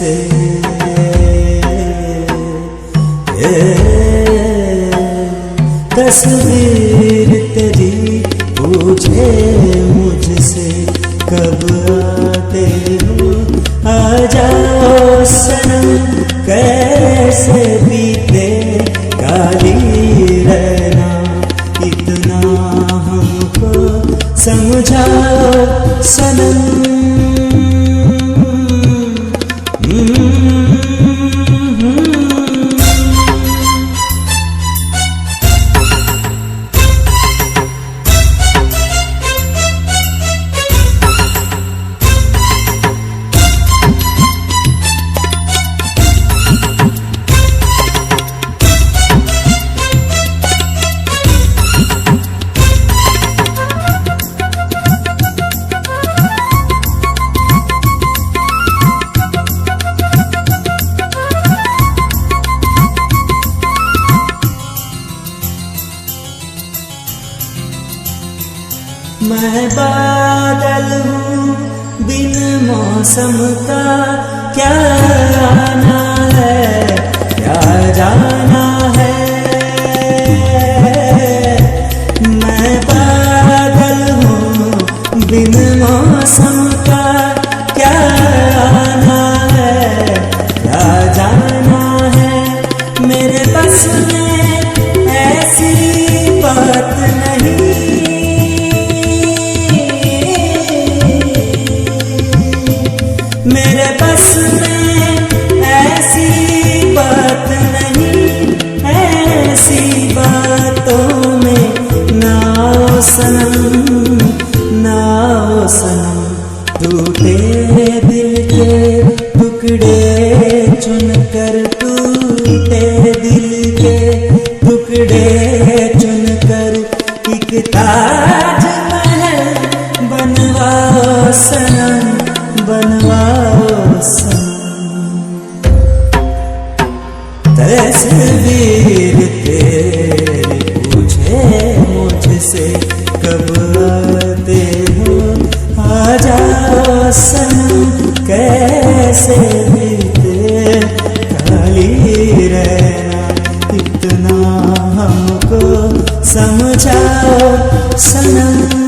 मुझसे तस्वीर तेरी पूछे मुझसे कब आते हो आ जाओ सनम कैसे बीते काली रहना इतना हमको समझाओ सनम मैं बादल हूँ बिन मौसम का क्या आना है क्या जाना है मैं बादल हूँ बिन मौसम का क्या आना है क्या जाना है मेरे बस में ऐसी बात नहीं मेरे बस में ऐसी बात नहीं ऐसी बातों में नाओ सनम टूटे दिल के टुकड़े चुनकर टूटे दिल के टुकड़े चुनकर एक ताज महल बनवाओ सनम बनवाओ सनम तस्वीर तेरी पूछे मुझसे कब आते हो आ जाओ सनम कैसे बीते काली रहना इतना हमको समझाओ सनम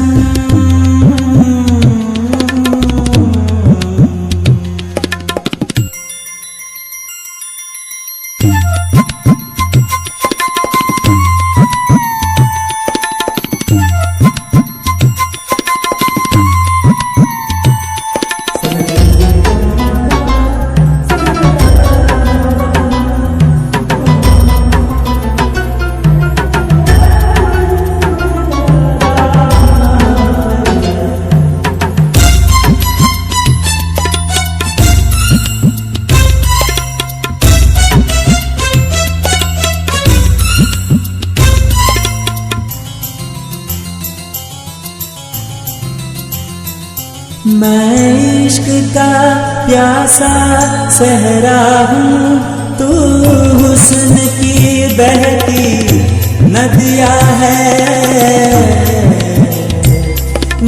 मैं इश्क का प्यासा सहरा हूँ तू हुस्न की बहती नदिया है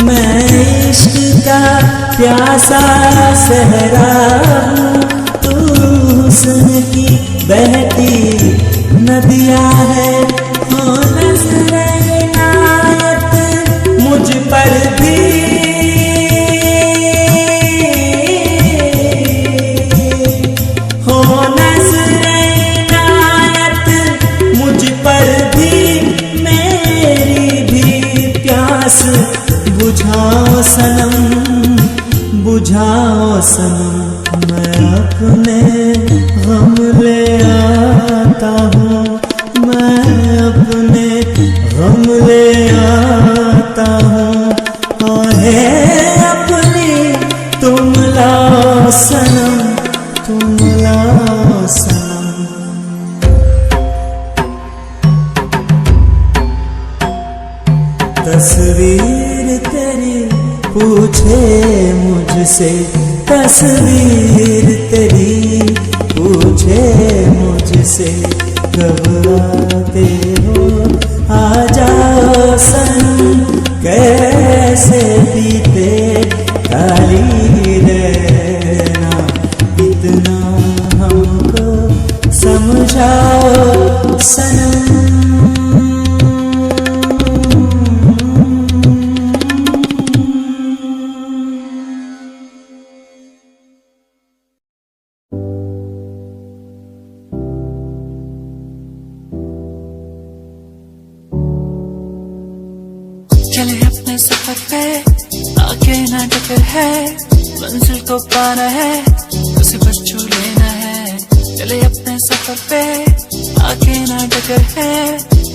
मैं इश्क का प्यासा सहरा हूँ तू हुस्न की बहती नदिया है हो नज़्र इनायत मुझ पर भी बुझाओ सनम बुझाओ सनम मैं अपने गम ले आता हूँ मैं अपने गम ले आता हूँ आहें अपनी तुम लाओ सनम तुम लाओ सनम तस्वीर तेरी पूछे मुझसे तस्वीर तेरी पूछे मुझसे कब आते हो आ जाओ सनम कैसे बीते काली रहना इतना हमको समझाओ सनम। चले अपने सफर पे आगे ना टक्कर है, मंजिल को पाना है उसे बस छू लेना है। चले अपने सफर पे आगे ना टक्कर है,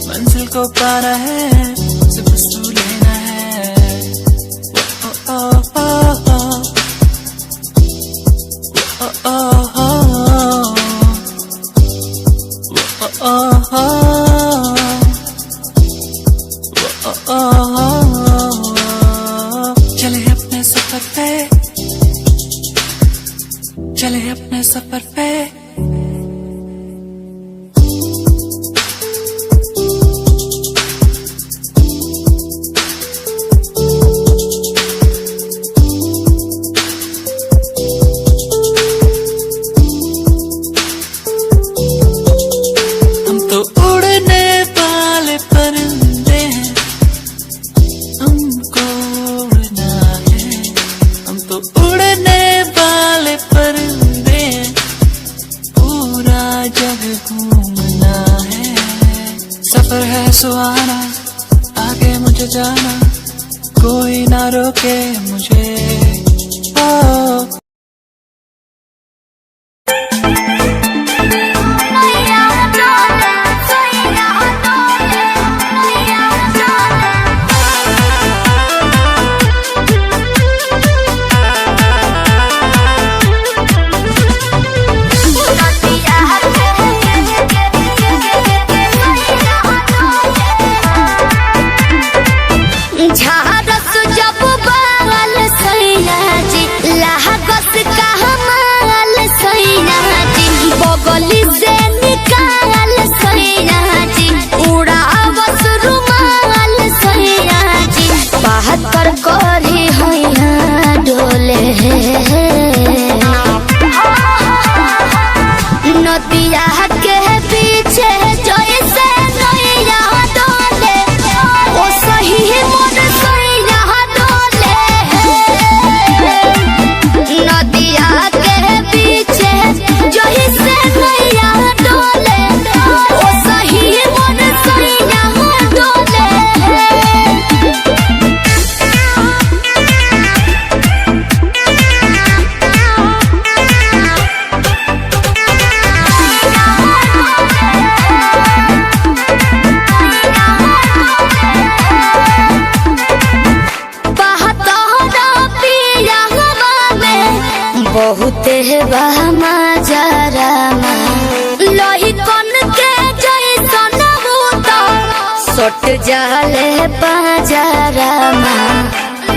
मंजिल को पाना है उसे बस छू लेना है। ओ ओ ओ ओ ओ ओ ओ चले अपने सफर पे, चले अपने सफर पे। हम तो उड़ने वाले परिंदे हैं, हमको उड़ना है। हम तो उड़ने वाले परिंदे हैं, पूरा जग घूमना है। सफर है सुहाना, आगे मुझे जाना, कोई ना रोके मुझे। ओ झारस जब बाल सैया जी, लागस का हमाल सैया जी, बगली से निकाल सैया जी, उड़ावस रुमाल सैया जी, बहत्तर करी हैया डोले नदिया के पीछे जैसे नैया डोले, ओ सही मन सैया डोले। नदिया के पीछे जैसे नैया डोले, ओ सही मन सैया डोले। बहुते बहमा जरामा लोही कन के जैसन भूत सट जाले बाजारामा।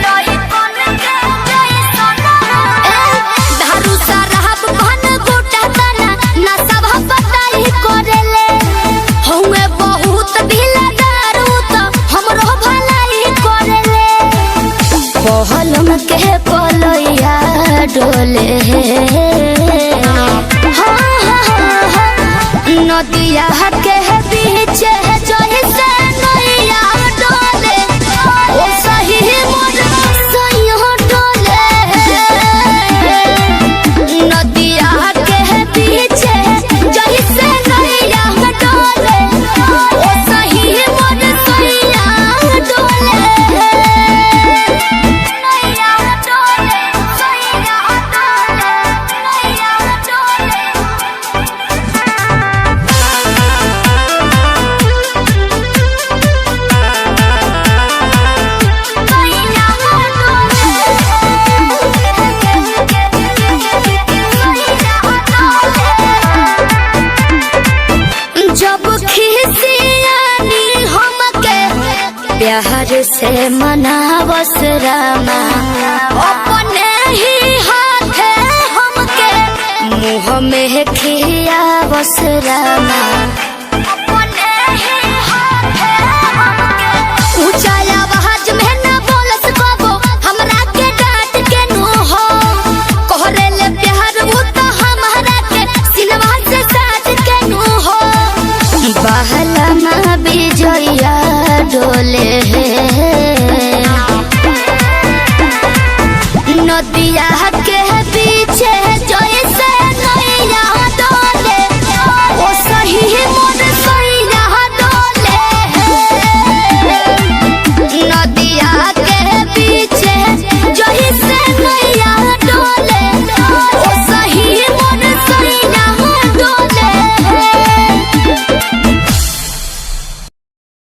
लोही कन के जैसन धारू साराब घन गोटा तना ना सब बताई करेले, हउए बहुत ढीला दारू त हमरो भलाई करेले। पहलम के पलैया डोले नदिया के पीछे जैसे नैया डोले, ओ सही मन सैया डोले। नदिया के पीछे जैसे नैया डोले, ओ सही मन सैया डोले। जब खिसियानी हमके प्यार से मनावस रामा, अपने ही हाथे हमके मुँह में खियावस रामा। अपने ही हाथे हमके ऊंचा आवाज में न बोलस कबो, हमरा के डांट के नो हो कहरे ले प्यार वो तो हम डोले नदिया के पीछे जैसे नैया डोले ओ सही मोर सैया डोले नदिया के पीछे जैसे नैया डोले ओ सही मोर सैया डोले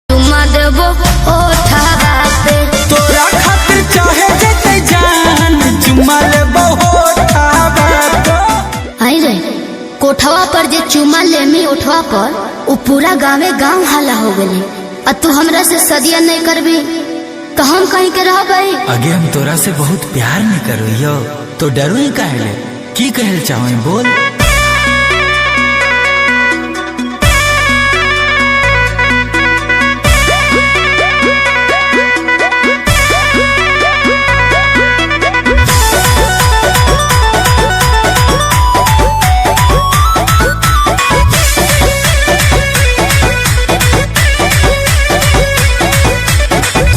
तुम देबो ओठा पे तोरा खातिर चाहे जते जान चुमा लेबो होठावा आई रे कोठवा पर जे चुमा लेमी उठवा पर वो पूरा गाँवे गाँव हल्ला हो गई। और तू हमरा से सदिया नहीं करबी तो हम कहीं के रह गई। आगे हम तोरा से बहुत प्यार नहीं करो तो डरो ही कहले की कहल चाहो बोल।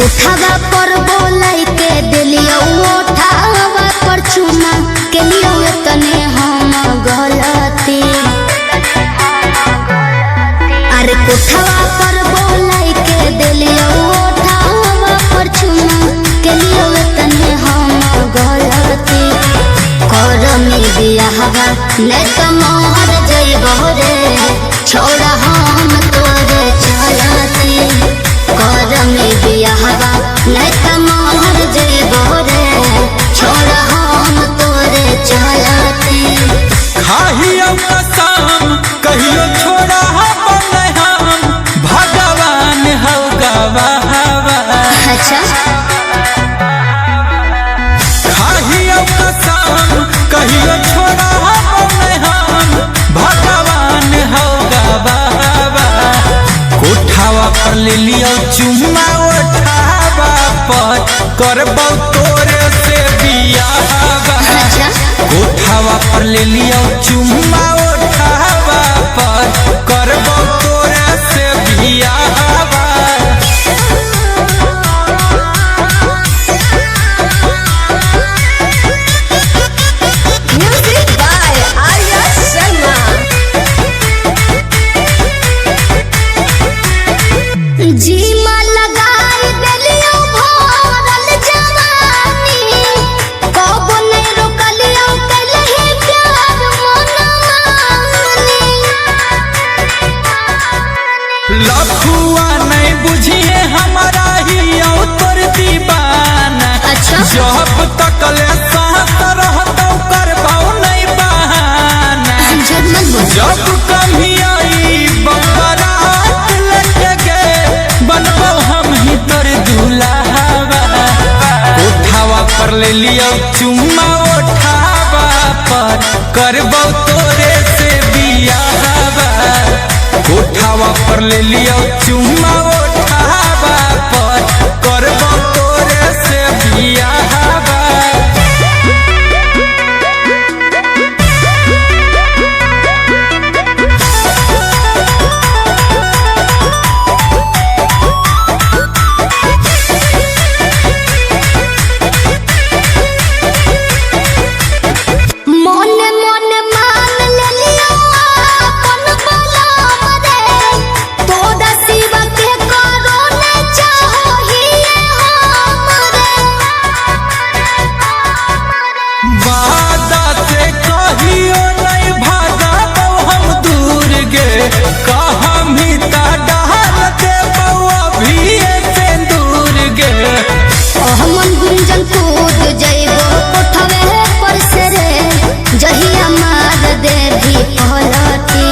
उठावा पर बोलाई के दिलियो उठावा पर चुमा के लियो तने हम गलती अरे उठावा पर बोलाई के दिलियो उठावा पर चुमा के लियो तने हम गलती करमी बियाहवा नहीं तो मोहर जइबो रे छोड़ा हम तोरे चलती करमी बियाहवा नहीं तो मोहर जइबो रे छोड़ा हम तोरे चलती खाहियो कसम कहियो छोड़ा हम भगवान हौ गवाहवा अच्छा खाहियो कसम कहियो छोड़ा हम भगवान हौ गवाहवा कोठावा पर ले लियो चुम्मा उठावा पर करबौ तोरे से बियाहवा अच्छा कोठावा पर ले लियो चुम्मा उठावा पर करबौ तोरे से बियाहवा म्यूजिक बाय आर्या शर्मा जीमा लगाई देलियो भरल जवानी कब नहीं रोकलियो कलही प्यार मनमानी लखुआ नहीं बुझिए हमारा ही तोर दीवाना अच्छा जब तक ले साथ रहतौ करबौ नहीं बहाना झूठ मत बोल जब कभी आई बरात लगे बनबौ हम ही तोर दुल्हावा उठावा पर ले लियो चुम्मा उठावा पर करबौ तोरे से बियाहवा उठावा पर ले लियो चुम्मा उठावा पर करबौ तोरे से बियाहवा मोने मोने मान लेलियो अपन बलम रे तोरा शिवा के करो ने चाहिए हमरे वादा से कहियो नहीं भागबौ हम दूर गे कहाँ मीता डाल देबौ अभी से दूर गे हमन गुंजन कूद जइबो कोठवे पर से रे जहिया मार देवी पलटी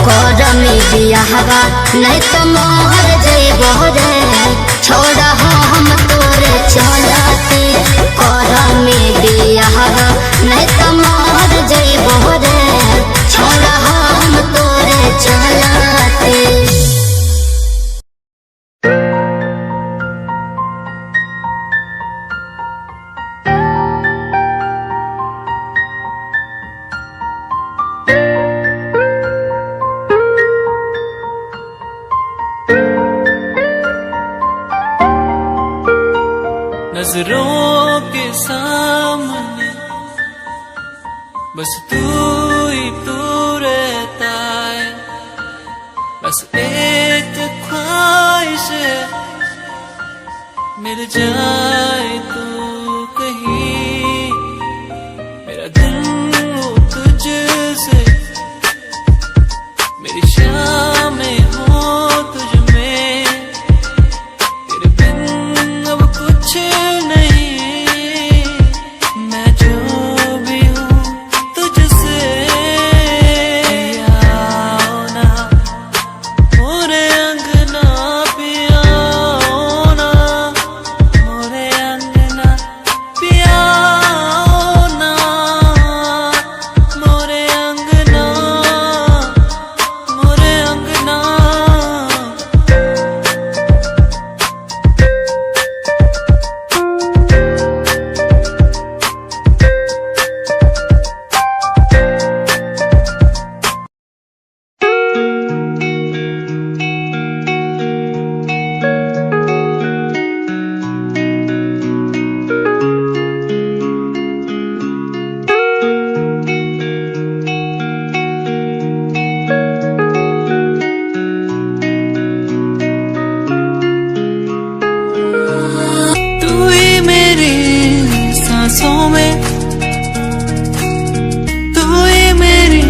करमी बियाहवा नहीं तो मोहर जइबो रे छोड़ा हम तोरे चलती करमी बियाहवा नहीं तो मोहर जइबो रे छोड़ा हम तोरे चलती सामने बस तू ही तू रहता है, बस एक ख्वाहिश है मिल जाए तू कहीं, मेरा दिल हो तुझसे, मेरी शामें हो तुझ में, तेरे बिन अब कुछ नहीं, मैं जो भी हूँ तुझसे। आओ ना मोरे अंगना, पियाओ ना मोरे अंगना, पियाओ ना मोरे अंगना, मोरे अंगना। तू ही मेरी सांसों में, तू ही मेरी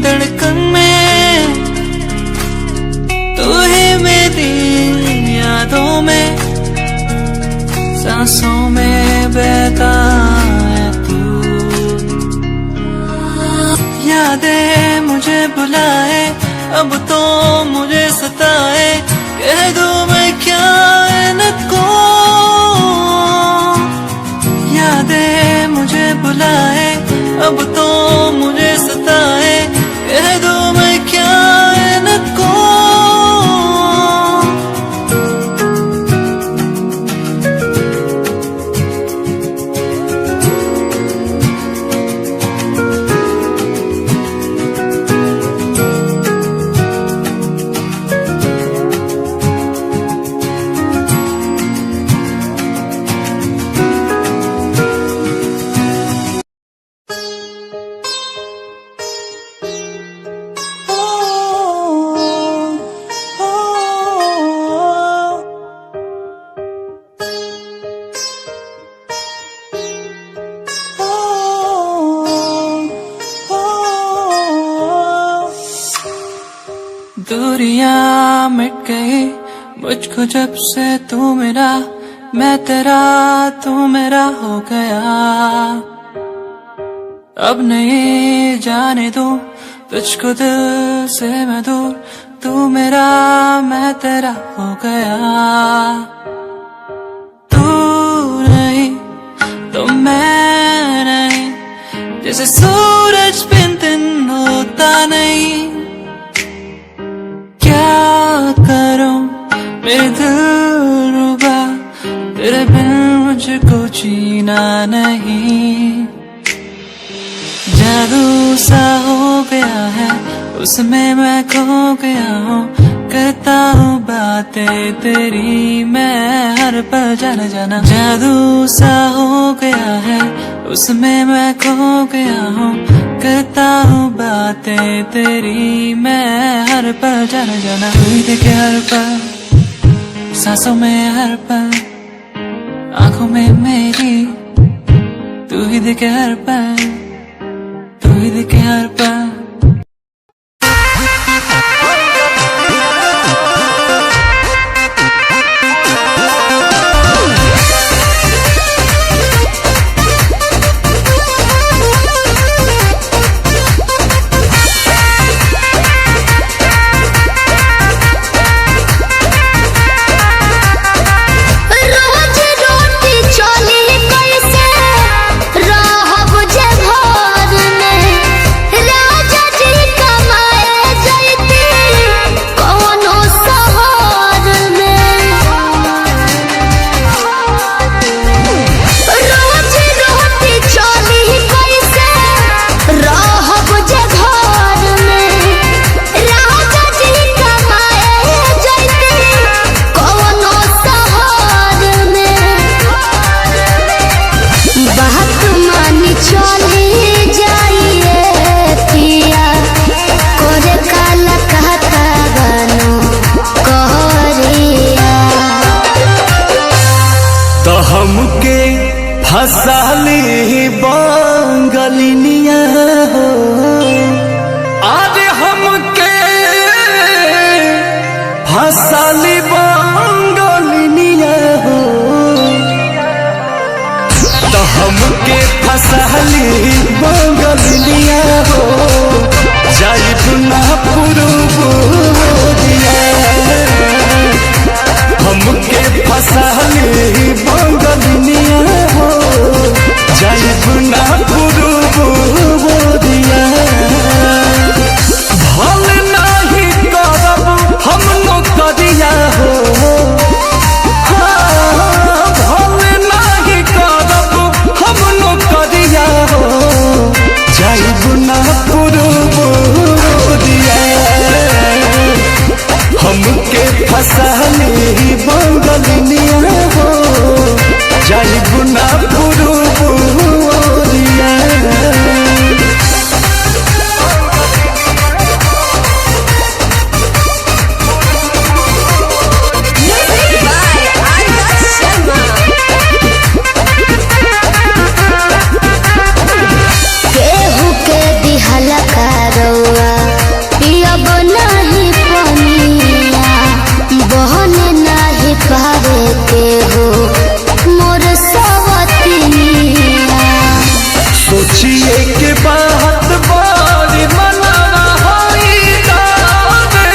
धड़कन में, तू ही मेरी यादों में, सांसों में बहता है तू। यादें मुझे बुलाए, अब तो मुझे सताए, कह दूं मैं क्या इनको। यादें मुझे बुलाए, अब तो मुझे सताए, कह दूं मैं क्या इनको। दूरियां मिट गई मुझको जब से तू मेरा, मैं तेरा तू मेरा हो गया। अब नहीं जाने दूं तुझको दिल से मैं दूर, तू मेरा मैं तेरा हो गया। तू नहीं तो मैं नहीं, जैसे सूरज बिन दिन होता नहीं। क्या करूं मेरे दिलरुबा, तेरे बिन मुझको जीना नहीं। जादू सा हो गया है उसमें मैं खो गया हूँ, करता हूँ बातें तेरी मैं हर पल जाना जाना। जादू सा हो गया है उसमें मैं खो गया हूँ, करता हूँ बातें तेरी मैं हर पल जाना जाना। तू ही देखे हर पल सांसों में, हर पल आँखों में मेरी, तू ही देखे हर पल, तू ही देखे हर पल। रोज रोटी चोली कैसे रहब जे घर में, फसाली बंगलिनिया हो तो हमके फसाली बंगलिनिया हो जाई पुना पुरुबोरिया हमके फसाली बंगलिनिया हो जाई पुना पुरुबोरिया भल नहीं करब हम नौकरिया हो भल नहीं करब हम नौकरिया हो जाइब ना पुरुबोरिया हमके फसाली बंगलिनिया हो जाइब ना पुरुबोरिया केहू के दिहला करौआ पियब नहीं पनिया बहन नहीं पावे केहू मोर सवतिनिया सोचिए के बात बारी मनाना होई दावे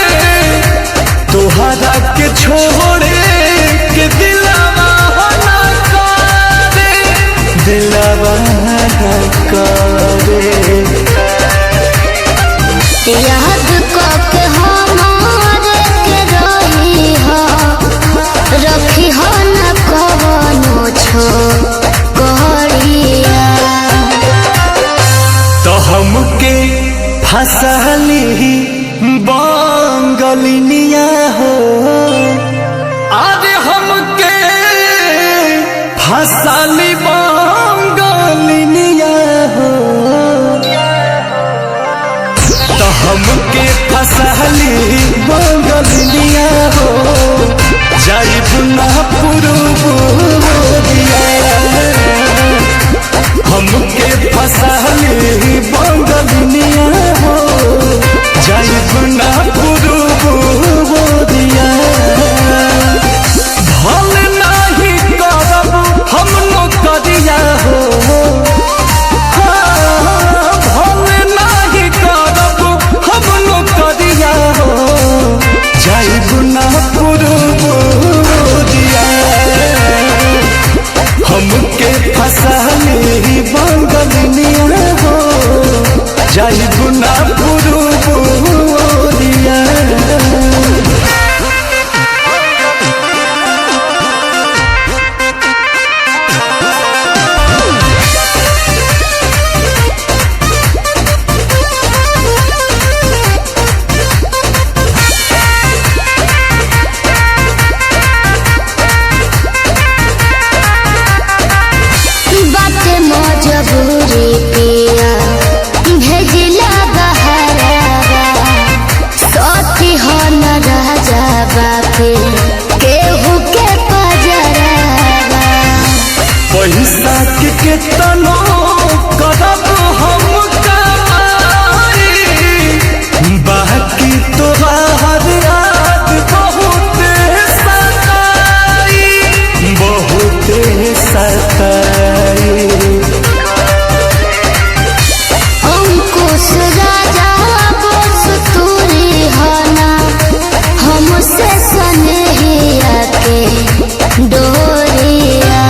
तोहरा के छोड़े के दिलावा होना करे दिलावा ना करे याद के हमारे के रही हो रखी हो न कवनो छोड़िया तो हमके फसाली बंगलिनिया हो अरे हमके फसाली बंगलिनिया हो तो हमके फसाली बंगलिनिया हो जाइब ना पुरुबोरिया हमके फसाली बंगलिनिया हो जाइब ना पुरुबोरिया भल नहीं करब हम नौकरिया हो भल नहीं करब हम नौकरिया हो जाइब ना पुरुबोरिया हमके फसाली बंगलिनिया हो जाइब ना पुरुबोरिया बाटे मजबूरी पिया भेजिला बहरावा सती हो न राजा बापे केहू के पजरावा पैसा के केतनो करब हम कमाई बाकी तोहार याद बहुत सताई अंकुश राजा बोस तूरी हना हमसे सनेहिया के डोरिया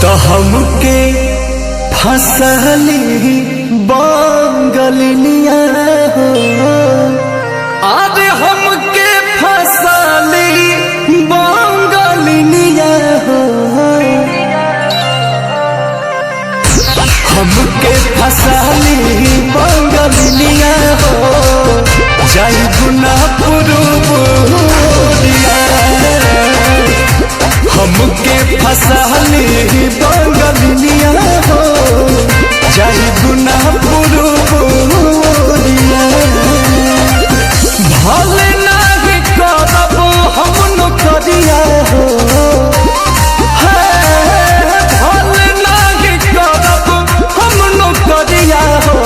तो हमके फसली बंगलिनिया हो अरे हमके फसली बंगलिनिया हो हमके फसली बंगलिनिया हो जाइब ना पुरुबोरिया हमके फसली बंगलिनिया हो जाइब ना पुरुबोरिया भल नहीं करब हम नौकरिया हो भल नहीं करब हम नौकरिया हो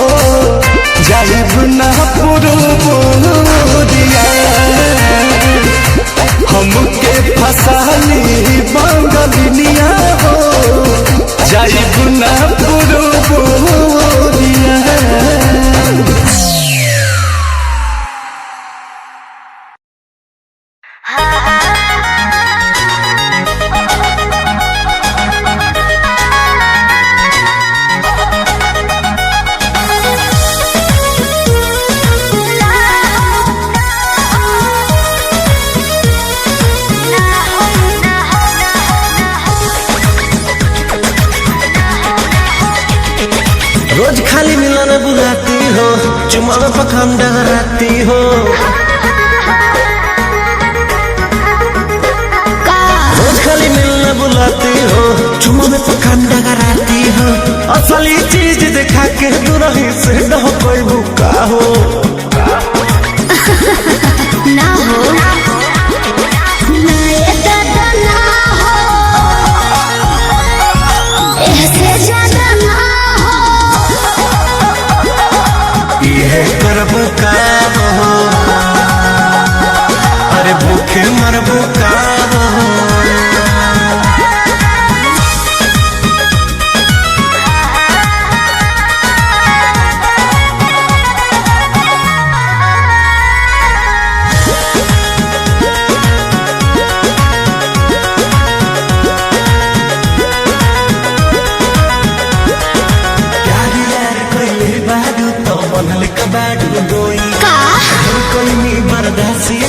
हो, चुमा में पखान डगराती हो। रोज खाली मिलने बुलाती हो, चुमा में पखान डगराती हो। असली चीज दिखा के दुरही से डह कोई भूखा हो ना हो ना ये दादा ना हो, ऐसे ज्यादा ना हो। ये करब का हो, अरे भूखे मरबो का हो।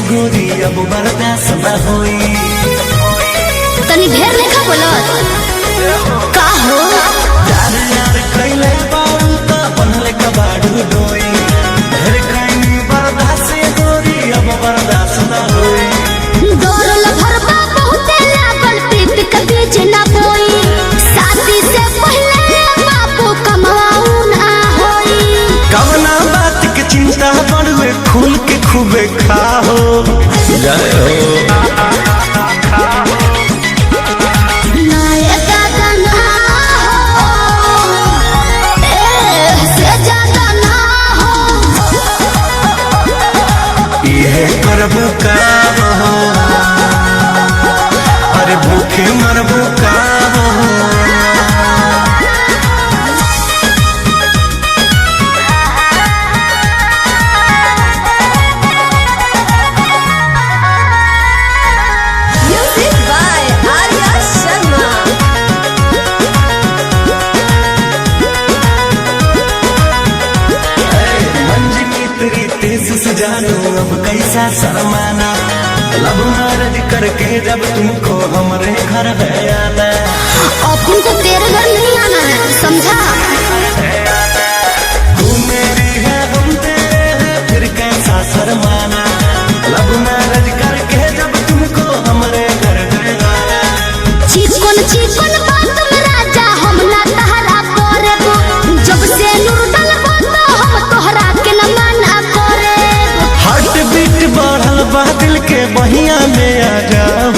गोरी अब बर्दाश्त न होई, तनी ढेर लेखा बोलत का हो। यार यार कैले बाऊ त बनले कबाड़ू डोई, ढेर कैनी बर्दाश्त गोरी अब बर्दाश्त न होई। दौड़ल भरबा बहुते लागल, पीत के बीच ना बोई। शादी से पहले बापू कमाऊ ना होई। कवना बात के चिंता बड़ुए, खुल के खूबे खाओ जय हो। ना ये दादा ना हो, ऐसे ज्यादा ना हो। ये करब का हो, अरे भूखे मरबो का हो। जानू अब कैसा शर्माना, लब मैरिज करके जब तुमको हमारे घर है आना। अपन को तेरे घर नहीं आना है, समझा। तू मेरी है हम तेरे हैं, फिर कैसा शर्माना। लब मैरिज करके जब तुमको हमारे घर है आना। चिकन चिकन बात में राजा हम ना तहरा करेबो, जब से नूर डलबो तो हम तोहरा के न मना करे। हार्ट बीट बढ़ल बा दिल के बहिया में आ जाओ।